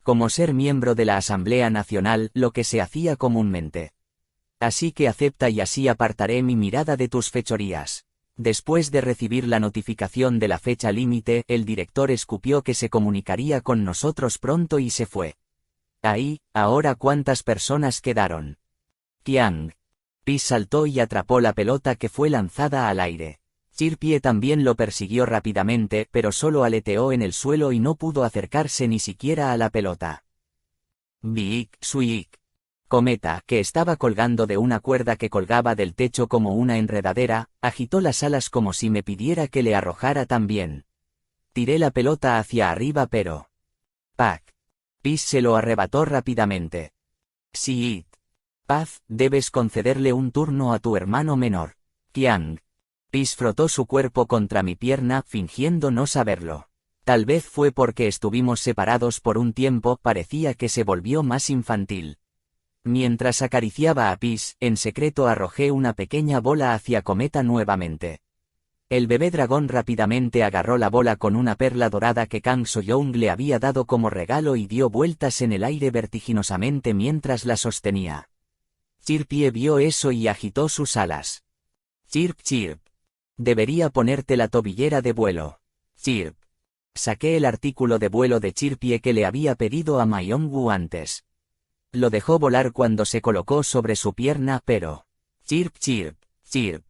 Como ser miembro de la Asamblea Nacional, lo que se hacía comúnmente. Así que acepta y así apartaré mi mirada de tus fechorías. Después de recibir la notificación de la fecha límite, el director escupió que se comunicaría con nosotros pronto y se fue. Ahí, ahora ¿cuántas personas quedaron? Qiang. Peace saltó y atrapó la pelota que fue lanzada al aire. Chirpie también lo persiguió rápidamente, pero solo aleteó en el suelo y no pudo acercarse ni siquiera a la pelota. Biik, Suik. Cometa, que estaba colgando de una cuerda que colgaba del techo como una enredadera, agitó las alas como si me pidiera que le arrojara también. Tiré la pelota hacia arriba pero... ¡Pac! Peace se lo arrebató rápidamente. Siit. Paz, debes concederle un turno a tu hermano menor. Qiang. Peace frotó su cuerpo contra mi pierna, fingiendo no saberlo. Tal vez fue porque estuvimos separados por un tiempo, parecía que se volvió más infantil. Mientras acariciaba a Peace, en secreto arrojé una pequeña bola hacia Cometa nuevamente. El bebé dragón rápidamente agarró la bola con una perla dorada que Kang So-young le había dado como regalo y dio vueltas en el aire vertiginosamente mientras la sostenía. Chirpie vio eso y agitó sus alas. Chirp chirp. Debería ponerte la tobillera de vuelo. Chirp. Saqué el artículo de vuelo de Chirpie que le había pedido a Mayongwu antes. Lo dejó volar cuando se colocó sobre su pierna, pero... Chirp chirp, chirp.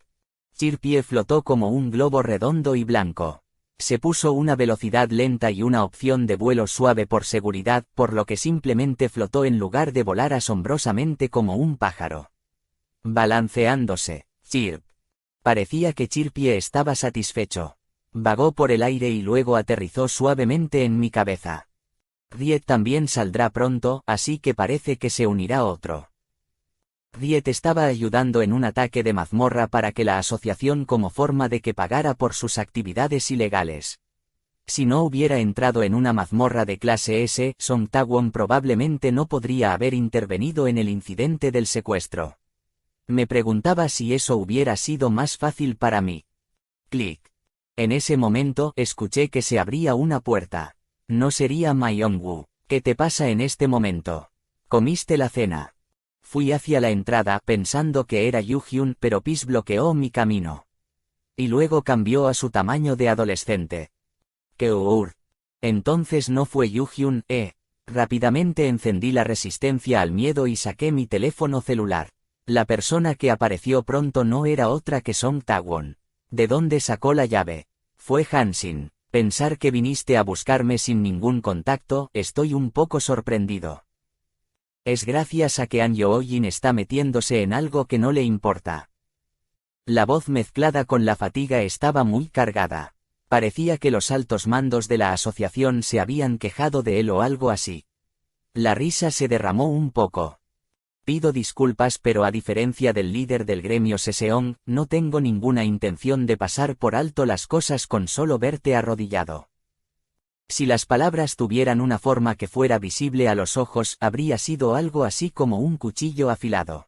Chirpie flotó como un globo redondo y blanco. Se puso una velocidad lenta y una opción de vuelo suave por seguridad, por lo que simplemente flotó en lugar de volar asombrosamente como un pájaro. Balanceándose, chirp. Parecía que Chirpie estaba satisfecho. Vagó por el aire y luego aterrizó suavemente en mi cabeza. Riet también saldrá pronto, así que parece que se unirá otro. Riet estaba ayudando en un ataque de mazmorra para que la asociación como forma de que pagara por sus actividades ilegales. Si no hubiera entrado en una mazmorra de clase S, Song Ta-won probablemente no podría haber intervenido en el incidente del secuestro. Me preguntaba si eso hubiera sido más fácil para mí. Clic. En ese momento, escuché que se abría una puerta. No sería Mayongwu. ¿Qué te pasa en este momento? ¿Comiste la cena? Fui hacia la entrada pensando que era Yu-hyun, pero Peace bloqueó mi camino. y luego cambió a su tamaño de adolescente. Keur. Entonces no fue Yuhyun, Rápidamente encendí la resistencia al miedo y saqué mi teléfono celular. La persona que apareció pronto no era otra que Song Taewon. ¿De dónde sacó la llave? Fue Hansin. Pensar que viniste a buscarme sin ningún contacto, estoy un poco sorprendido. Es gracias a que An Yo-jin está metiéndose en algo que no le importa. La voz mezclada con la fatiga estaba muy cargada. Parecía que los altos mandos de la asociación se habían quejado de él o algo así. La risa se derramó un poco. Pido disculpas, pero a diferencia del líder del gremio Seseong, no tengo ninguna intención de pasar por alto las cosas con solo verte arrodillado. Si las palabras tuvieran una forma que fuera visible a los ojos, habría sido algo así como un cuchillo afilado.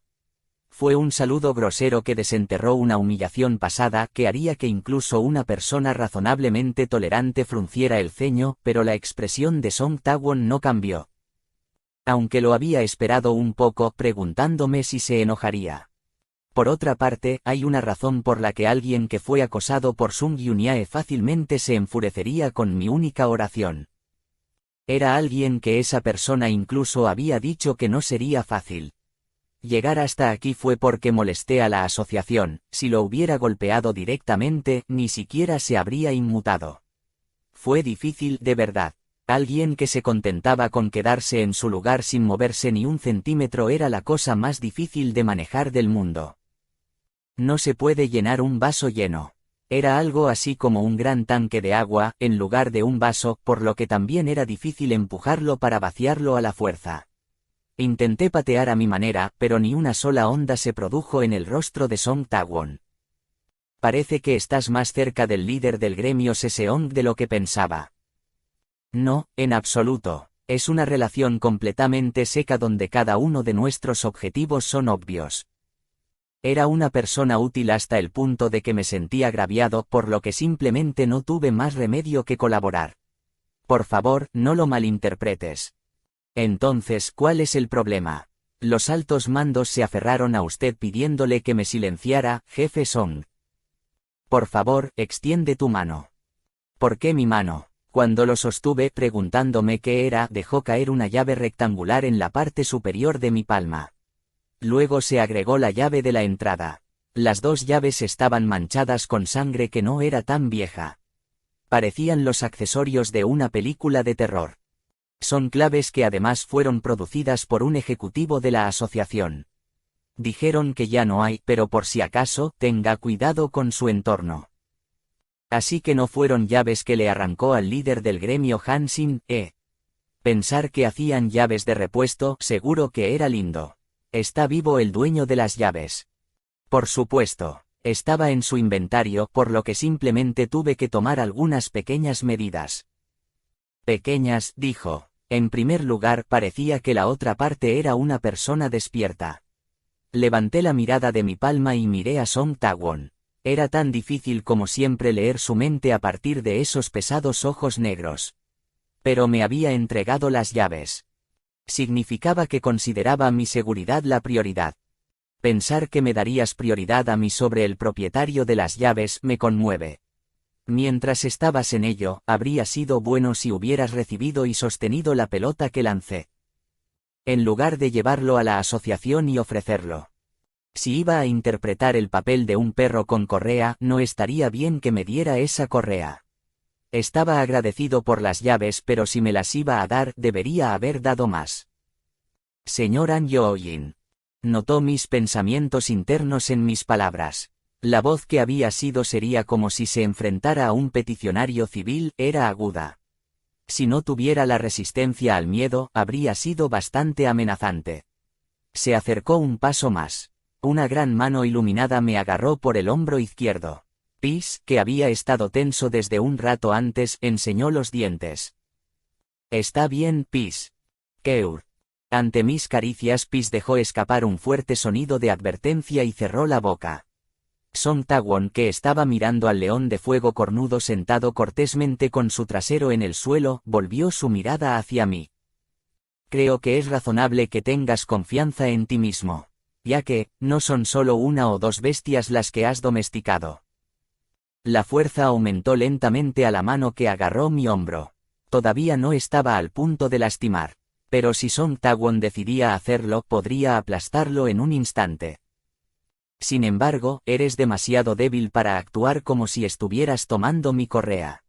Fue un saludo grosero que desenterró una humillación pasada que haría que incluso una persona razonablemente tolerante frunciera el ceño, pero la expresión de Song Taewon no cambió. Aunque lo había esperado un poco, preguntándome si se enojaría. Por otra parte, hay una razón por la que alguien que fue acosado por Sung Yunyae fácilmente se enfurecería con mi única oración. Era alguien que esa persona incluso había dicho que no sería fácil. Llegar hasta aquí fue porque molesté a la asociación. Si lo hubiera golpeado directamente, ni siquiera se habría inmutado. Fue difícil de verdad. Alguien que se contentaba con quedarse en su lugar sin moverse ni un centímetro era la cosa más difícil de manejar del mundo. No se puede llenar un vaso lleno. Era algo así como un gran tanque de agua, en lugar de un vaso, por lo que también era difícil empujarlo para vaciarlo a la fuerza. Intenté patear a mi manera, pero ni una sola onda se produjo en el rostro de Song Taewon. Parece que estás más cerca del líder del gremio Seseong de lo que pensaba. No, en absoluto. Es una relación completamente seca donde cada uno de nuestros objetivos son obvios. Era una persona útil hasta el punto de que me sentí agraviado, por lo que simplemente no tuve más remedio que colaborar. Por favor, no lo malinterpretes. Entonces, ¿cuál es el problema? Los altos mandos se aferraron a usted pidiéndole que me silenciara, jefe Song. Por favor, extiende tu mano. ¿Por qué mi mano? Cuando lo sostuve preguntándome qué era, dejó caer una llave rectangular en la parte superior de mi palma. Luego se agregó la llave de la entrada. Las dos llaves estaban manchadas con sangre que no era tan vieja. Parecían los accesorios de una película de terror. Son claves que además fueron producidas por un ejecutivo de la asociación. Dijeron que ya no hay, pero por si acaso, tenga cuidado con su entorno. Así que no fueron llaves que le arrancó al líder del gremio Hansin, Pensar que hacían llaves de repuesto, seguro que era lindo. ¿Está vivo el dueño de las llaves? Por supuesto. Estaba en su inventario, por lo que simplemente tuve que tomar algunas pequeñas medidas. Pequeñas, dijo. En primer lugar, parecía que la otra parte era una persona despierta. Levanté la mirada de mi palma y miré a Song Taewon. Era tan difícil como siempre leer su mente a partir de esos pesados ojos negros. Pero me había entregado las llaves. Significaba que consideraba mi seguridad la prioridad. Pensar que me darías prioridad a mí sobre el propietario de las llaves me conmueve. Mientras estabas en ello, habría sido bueno si hubieras recibido y sostenido la pelota que lancé. En lugar de llevarlo a la asociación y ofrecerlo. Si iba a interpretar el papel de un perro con correa, no estaría bien que me diera esa correa. Estaba agradecido por las llaves, pero si me las iba a dar, debería haber dado más. Señor An Yo-jin. Notó mis pensamientos internos en mis palabras. La voz que había sido sería como si se enfrentara a un peticionario civil, era aguda. Si no tuviera la resistencia al miedo, habría sido bastante amenazante. Se acercó un paso más. Una gran mano iluminada me agarró por el hombro izquierdo. Pis, que había estado tenso desde un rato antes, enseñó los dientes. Está bien, Pis. Keur. Ante mis caricias, Pis dejó escapar un fuerte sonido de advertencia y cerró la boca. Song Taewon, que estaba mirando al león de fuego cornudo sentado cortésmente con su trasero en el suelo, volvió su mirada hacia mí. Creo que es razonable que tengas confianza en ti mismo. Ya que, no son solo una o dos bestias las que has domesticado. La fuerza aumentó lentamente a la mano que agarró mi hombro. Todavía no estaba al punto de lastimar. Pero si Song Taewon decidía hacerlo, podría aplastarlo en un instante. Sin embargo, eres demasiado débil para actuar como si estuvieras tomando mi correa.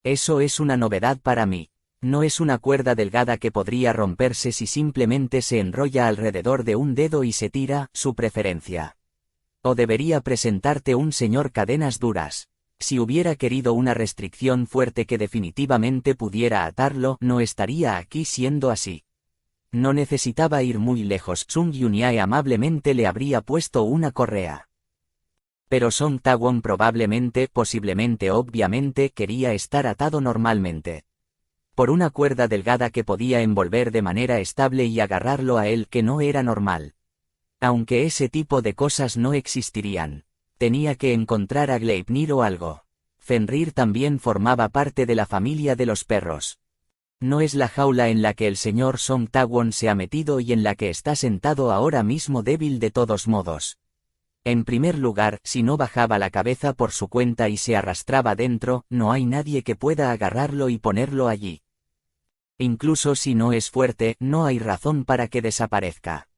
Eso es una novedad para mí. No es una cuerda delgada que podría romperse si simplemente se enrolla alrededor de un dedo y se tira, su preferencia. O debería presentarte un señor cadenas duras. Si hubiera querido una restricción fuerte que definitivamente pudiera atarlo, no estaría aquí siendo así. No necesitaba ir muy lejos, Sung Yunyae amablemente le habría puesto una correa. Pero Song Taewon posiblemente obviamente, quería estar atado normalmente. Por una cuerda delgada que podía envolver de manera estable y agarrarlo a él, que no era normal. Aunque ese tipo de cosas no existirían. Tenía que encontrar a Gleipnir o algo. Fenrir también formaba parte de la familia de los perros. No es la jaula en la que el señor Song Taewon se ha metido y en la que está sentado ahora mismo débil de todos modos. En primer lugar, si no bajaba la cabeza por su cuenta y se arrastraba dentro, no hay nadie que pueda agarrarlo y ponerlo allí. Incluso si no es fuerte, no hay razón para que desaparezca.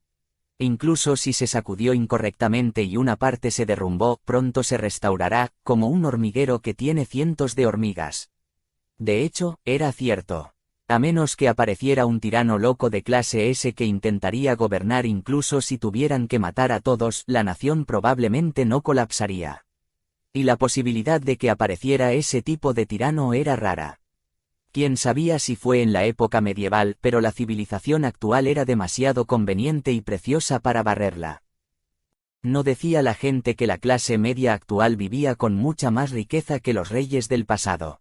Incluso si se sacudió incorrectamente y una parte se derrumbó, pronto se restaurará, como un hormiguero que tiene cientos de hormigas. De hecho, era cierto. A menos que apareciera un tirano loco de clase S que intentaría gobernar incluso si tuvieran que matar a todos, la nación probablemente no colapsaría. Y la posibilidad de que apareciera ese tipo de tirano era rara. Quién sabía si fue en la época medieval, pero la civilización actual era demasiado conveniente y preciosa para barrerla. ¿No decía la gente que la clase media actual vivía con mucha más riqueza que los reyes del pasado?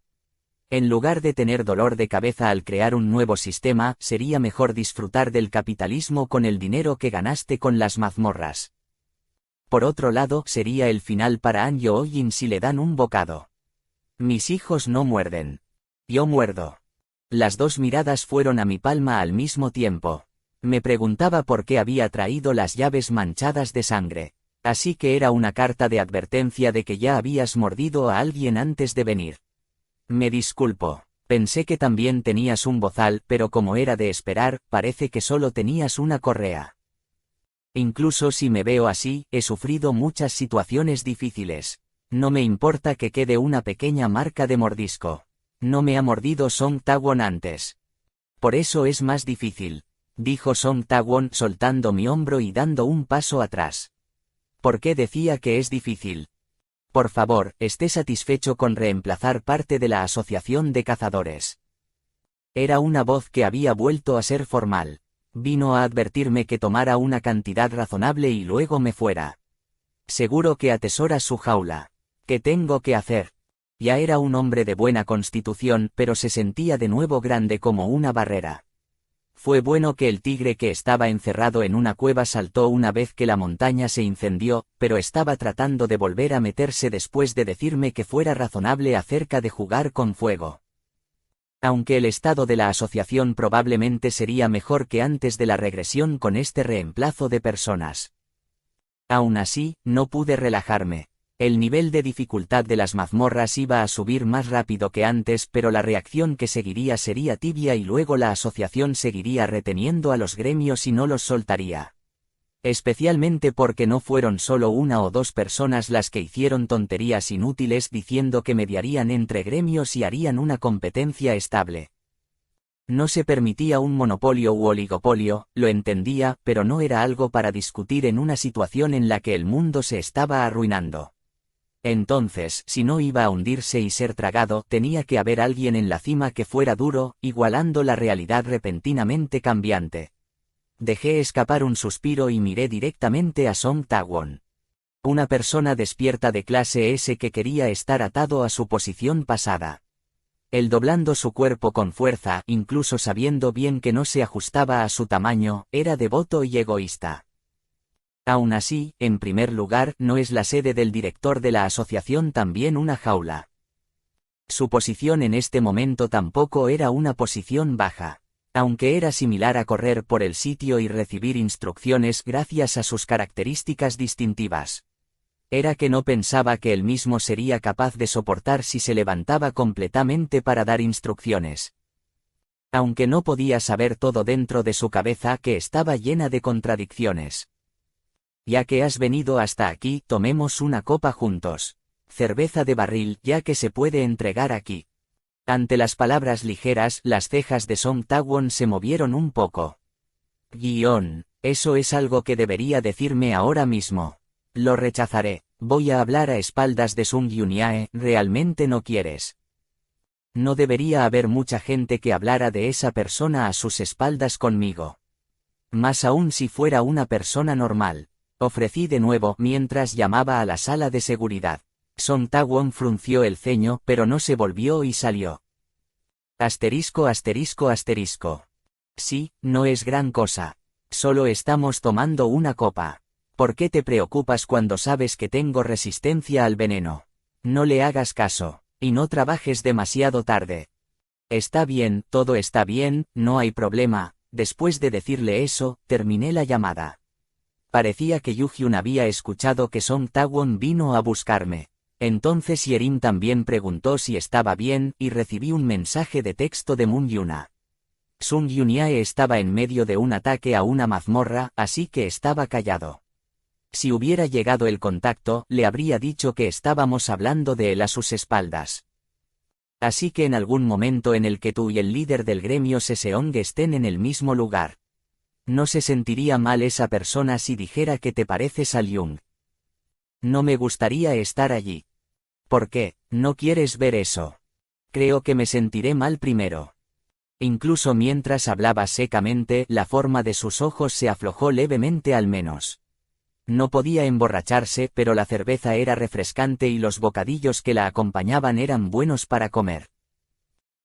En lugar de tener dolor de cabeza al crear un nuevo sistema, sería mejor disfrutar del capitalismo con el dinero que ganaste con las mazmorras. Por otro lado, sería el final para An Yo-jin si le dan un bocado. Mis hijos no muerden. Yo muerdo. Las dos miradas fueron a mi palma al mismo tiempo. Me preguntaba por qué había traído las llaves manchadas de sangre. Así que era una carta de advertencia de que ya habías mordido a alguien antes de venir. Me disculpo. Pensé que también tenías un bozal, pero como era de esperar, parece que solo tenías una correa. Incluso si me veo así, he sufrido muchas situaciones difíciles. No me importa que quede una pequeña marca de mordisco. No me ha mordido Song Taewon antes. Por eso es más difícil, dijo Song Taewon soltando mi hombro y dando un paso atrás. ¿Por qué decía que es difícil? Por favor, esté satisfecho con reemplazar parte de la asociación de cazadores. Era una voz que había vuelto a ser formal. Vino a advertirme que tomara una cantidad razonable y luego me fuera. Seguro que atesora su jaula. ¿Qué tengo que hacer? Ya era un hombre de buena constitución, pero se sentía de nuevo grande como una barrera. Fue bueno que el tigre que estaba encerrado en una cueva saltó una vez que la montaña se incendió, pero estaba tratando de volver a meterse después de decirme que fuera razonable acerca de jugar con fuego. Aunque el estado de la asociación probablemente sería mejor que antes de la regresión con este reemplazo de personas. Aún así, no pude relajarme. El nivel de dificultad de las mazmorras iba a subir más rápido que antes, pero la reacción que seguiría sería tibia y luego la asociación seguiría reteniendo a los gremios y no los soltaría. Especialmente porque no fueron solo una o dos personas las que hicieron tonterías inútiles diciendo que mediarían entre gremios y harían una competencia estable. No se permitía un monopolio u oligopolio, lo entendía, pero no era algo para discutir en una situación en la que el mundo se estaba arruinando. Entonces, si no iba a hundirse y ser tragado, tenía que haber alguien en la cima que fuera duro, igualando la realidad repentinamente cambiante. Dejé escapar un suspiro y miré directamente a Song Taewon. Una persona despierta de clase S que quería estar atado a su posición pasada. Él doblando su cuerpo con fuerza, incluso sabiendo bien que no se ajustaba a su tamaño, era devoto y egoísta. Aún así, en primer lugar, ¿no es la sede del director de la asociación también una jaula? Su posición en este momento tampoco era una posición baja. Aunque era similar a correr por el sitio y recibir instrucciones gracias a sus características distintivas. Era que no pensaba que él mismo sería capaz de soportar si se levantaba completamente para dar instrucciones. Aunque no podía saber todo dentro de su cabeza, que estaba llena de contradicciones. Ya que has venido hasta aquí, tomemos una copa juntos. Cerveza de barril, ya que se puede entregar aquí. Ante las palabras ligeras, las cejas de Song Tae-won se movieron un poco. Eso es algo que debería decirme ahora mismo. Lo rechazaré. Voy a hablar a espaldas de Sung Yun-yae. ¿Realmente no quieres? No debería haber mucha gente que hablara de esa persona a sus espaldas conmigo. Más aún si fuera una persona normal. Ofrecí de nuevo mientras llamaba a la sala de seguridad. Song Tae-won frunció el ceño, pero no se volvió y salió. Asterisco. Sí, no es gran cosa. Solo estamos tomando una copa. ¿Por qué te preocupas cuando sabes que tengo resistencia al veneno? No le hagas caso, y no trabajes demasiado tarde. Está bien, todo está bien, no hay problema. Después de decirle eso, terminé la llamada. Parecía que Yu-hyun había escuchado que Song Tae-won vino a buscarme. Entonces Yerim también preguntó si estaba bien, y recibí un mensaje de texto de Moon Yuna. Sung Yun-yae estaba en medio de un ataque a una mazmorra, así que estaba callado. Si hubiera llegado el contacto, le habría dicho que estábamos hablando de él a sus espaldas. Así que en algún momento en el que tú y el líder del gremio Seseong estén en el mismo lugar. No se sentiría mal esa persona si dijera que te pareces a Jung. No me gustaría estar allí. ¿Por qué? ¿No quieres ver eso? Creo que me sentiré mal primero. Incluso mientras hablaba secamente, la forma de sus ojos se aflojó levemente al menos. No podía emborracharse, pero la cerveza era refrescante y los bocadillos que la acompañaban eran buenos para comer.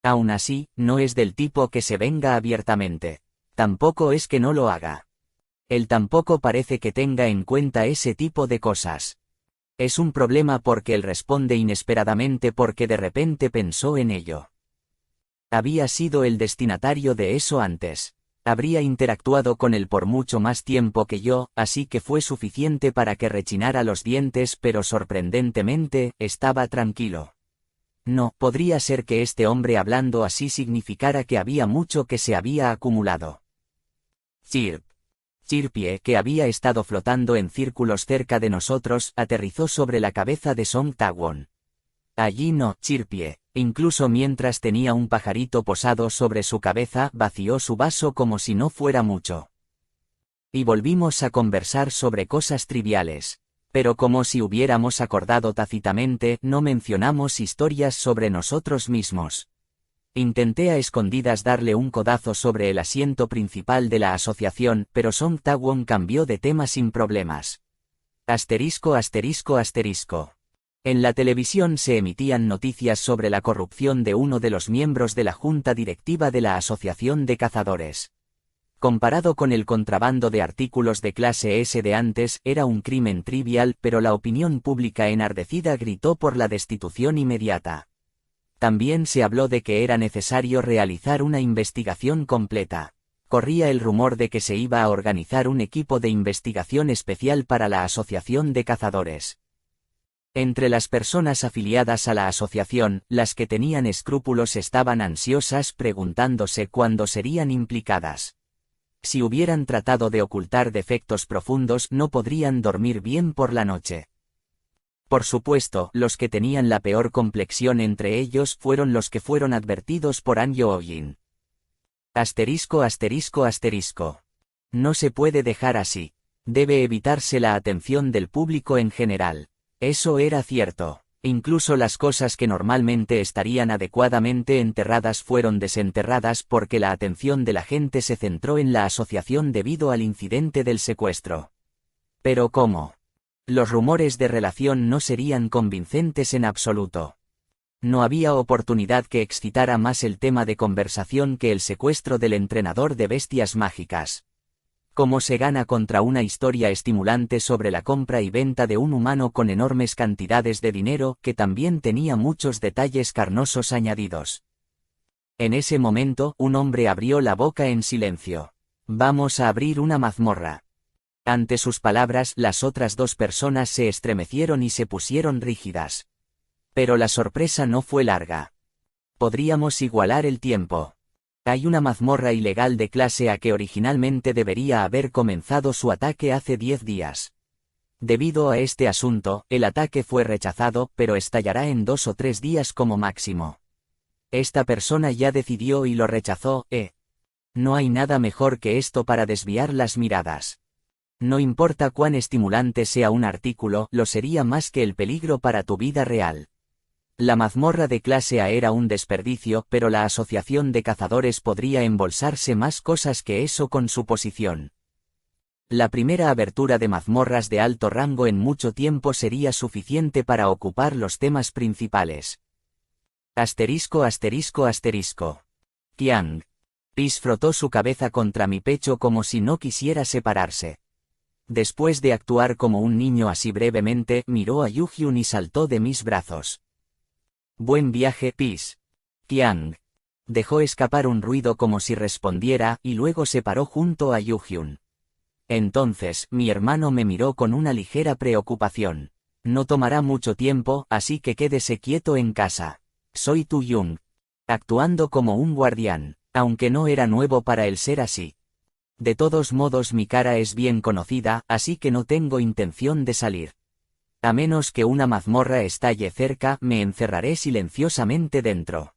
Aún así, no es del tipo que se venga abiertamente. Tampoco es que no lo haga. Él tampoco parece que tenga en cuenta ese tipo de cosas. Es un problema porque él responde inesperadamente porque de repente pensó en ello. Había sido el destinatario de eso antes. Habría interactuado con él por mucho más tiempo que yo, así que fue suficiente para que rechinara los dientes, pero sorprendentemente, estaba tranquilo. No, podría ser que este hombre hablando así significara que había mucho que se había acumulado. Chirpie, que había estado flotando en círculos cerca de nosotros, aterrizó sobre la cabeza de Song Tae-won. Allí no, Chirpie. Incluso mientras tenía un pajarito posado sobre su cabeza, vació su vaso como si no fuera mucho. Y volvimos a conversar sobre cosas triviales. Pero como si hubiéramos acordado tácitamente, no mencionamos historias sobre nosotros mismos. Intenté a escondidas darle un codazo sobre el asiento principal de la asociación, pero Song Tae-won cambió de tema sin problemas. Asterisco. En la televisión se emitían noticias sobre la corrupción de uno de los miembros de la junta directiva de la Asociación de Cazadores. Comparado con el contrabando de artículos de clase S de antes, era un crimen trivial, pero la opinión pública enardecida gritó por la destitución inmediata. También se habló de que era necesario realizar una investigación completa. Corría el rumor de que se iba a organizar un equipo de investigación especial para la Asociación de Cazadores. Entre las personas afiliadas a la asociación, las que tenían escrúpulos estaban ansiosas preguntándose cuándo serían implicadas. Si hubieran tratado de ocultar defectos profundos, no podrían dormir bien por la noche. Por supuesto, los que tenían la peor complexión entre ellos fueron los que fueron advertidos por An Yoo-jin. Asterisco. No se puede dejar así. Debe evitarse la atención del público en general. Eso era cierto. Incluso las cosas que normalmente estarían adecuadamente enterradas fueron desenterradas porque la atención de la gente se centró en la asociación debido al incidente del secuestro. Pero ¿cómo? Los rumores de relación no serían convincentes en absoluto. No había oportunidad que excitara más el tema de conversación que el secuestro del entrenador de bestias mágicas. ¿Cómo se gana contra una historia estimulante sobre la compra y venta de un humano con enormes cantidades de dinero que también tenía muchos detalles carnosos añadidos? En ese momento, un hombre abrió la boca en silencio. Vamos a abrir una mazmorra. Ante sus palabras, las otras dos personas se estremecieron y se pusieron rígidas. Pero la sorpresa no fue larga. Podríamos igualar el tiempo. Hay una mazmorra ilegal de clase A que originalmente debería haber comenzado su ataque hace 10 días. Debido a este asunto, el ataque fue rechazado, pero estallará en 2 o 3 días como máximo. Esta persona ya decidió y lo rechazó, No hay nada mejor que esto para desviar las miradas. No importa cuán estimulante sea un artículo, lo sería más que el peligro para tu vida real. La mazmorra de clase A era un desperdicio, pero la asociación de cazadores podría embolsarse más cosas que eso con su posición. La primera abertura de mazmorras de alto rango en mucho tiempo sería suficiente para ocupar los temas principales. Asterisco. Tiang. Pis frotó su cabeza contra mi pecho como si no quisiera separarse. Después de actuar como un niño así brevemente, miró a Yuhyun y saltó de mis brazos. Buen viaje, Pis. Tiang. Dejó escapar un ruido como si respondiera, y luego se paró junto a Yuhyun. Entonces, mi hermano me miró con una ligera preocupación. No tomará mucho tiempo, así que quédese quieto en casa. Soy Tu Jung. Actuando como un guardián, aunque no era nuevo para él ser así. De todos modos mi cara es bien conocida, así que no tengo intención de salir. A menos que una mazmorra estalle cerca, me encerraré silenciosamente dentro.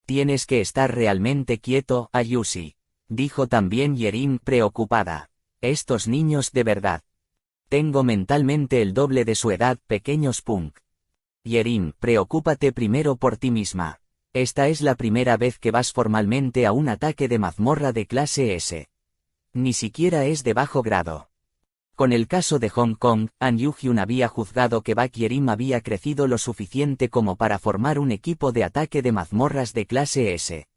Tienes que estar realmente quieto, Ayushi. Dijo también Yerim preocupada. Estos niños de verdad. Tengo mentalmente el doble de su edad, pequeños punk. Yerim, preocúpate primero por ti misma. Esta es la primera vez que vas formalmente a un ataque de mazmorra de clase S. Ni siquiera es de bajo grado. Con el caso de Hong Kong, An Yu-hyun había juzgado que Bak Yerim había crecido lo suficiente como para formar un equipo de ataque de mazmorras de clase S.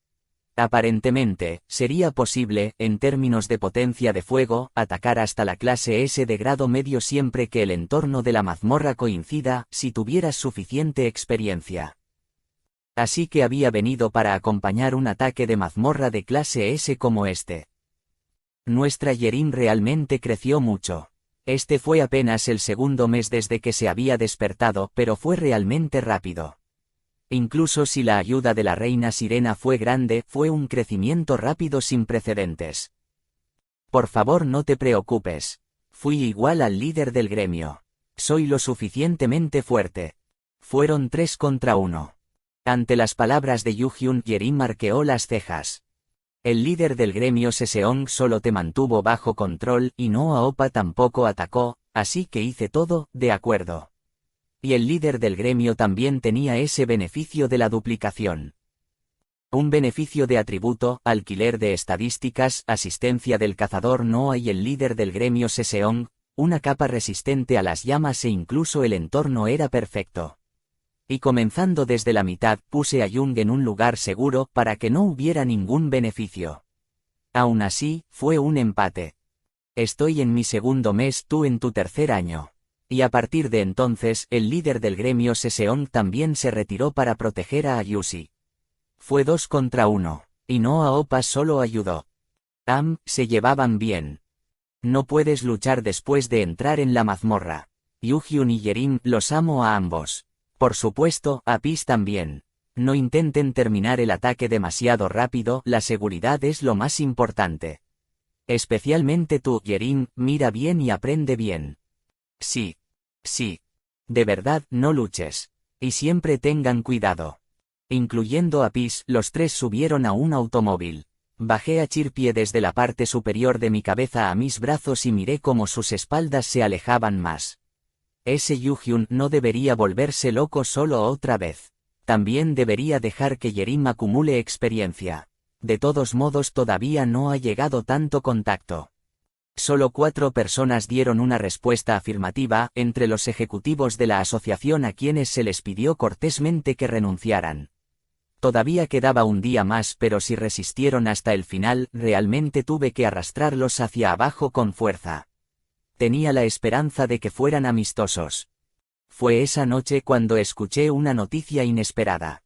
Aparentemente, sería posible, en términos de potencia de fuego, atacar hasta la clase S de grado medio siempre que el entorno de la mazmorra coincida, si tuvieras suficiente experiencia. Así que había venido para acompañar un ataque de mazmorra de clase S como este. Nuestra Yerim realmente creció mucho. Este fue apenas el segundo mes desde que se había despertado, pero fue realmente rápido. Incluso si la ayuda de la reina sirena fue grande, fue un crecimiento rápido sin precedentes. Por favor, no te preocupes. Fui igual al líder del gremio. Soy lo suficientemente fuerte. Fueron 3 contra 1. Ante las palabras de Yuhyun, Yerim arqueó las cejas. El líder del gremio Seseong solo te mantuvo bajo control, y no Aopa tampoco atacó, así que hice todo, de acuerdo. Y el líder del gremio también tenía ese beneficio de la duplicación. Un beneficio de atributo, alquiler de estadísticas, asistencia del cazador Noah y el líder del gremio Seseong, una capa resistente a las llamas e incluso el entorno era perfecto. Y comenzando desde la mitad, puse a Jung en un lugar seguro para que no hubiera ningún beneficio. Aún así, fue un empate. Estoy en mi segundo mes, tú en tu tercer año. Y a partir de entonces, el líder del gremio Seseong también se retiró para proteger a Ayushi. Fue 2 contra 1, y no Aopa solo ayudó. Se llevaban bien. No puedes luchar después de entrar en la mazmorra. Yuhyun y Yerim, los amo a ambos. Por supuesto, a Pis también. No intenten terminar el ataque demasiado rápido, la seguridad es lo más importante. Especialmente tú, Yerim, mira bien y aprende bien. Sí. De verdad, no luches. Y siempre tengan cuidado. Incluyendo a Pis, los 3 subieron a un automóvil. Bajé a Chirpie desde la parte superior de mi cabeza a mis brazos y miré cómo sus espaldas se alejaban más. Ese Yuhyun no debería volverse loco solo otra vez. También debería dejar que Yerim acumule experiencia. De todos modos todavía no ha llegado tanto contacto. Solo 4 personas dieron una respuesta afirmativa, entre los ejecutivos de la asociación a quienes se les pidió cortésmente que renunciaran. Todavía quedaba un día más, pero si resistieron hasta el final, realmente tuve que arrastrarlos hacia abajo con fuerza. Tenía la esperanza de que fueran amistosos. Fue esa noche cuando escuché una noticia inesperada.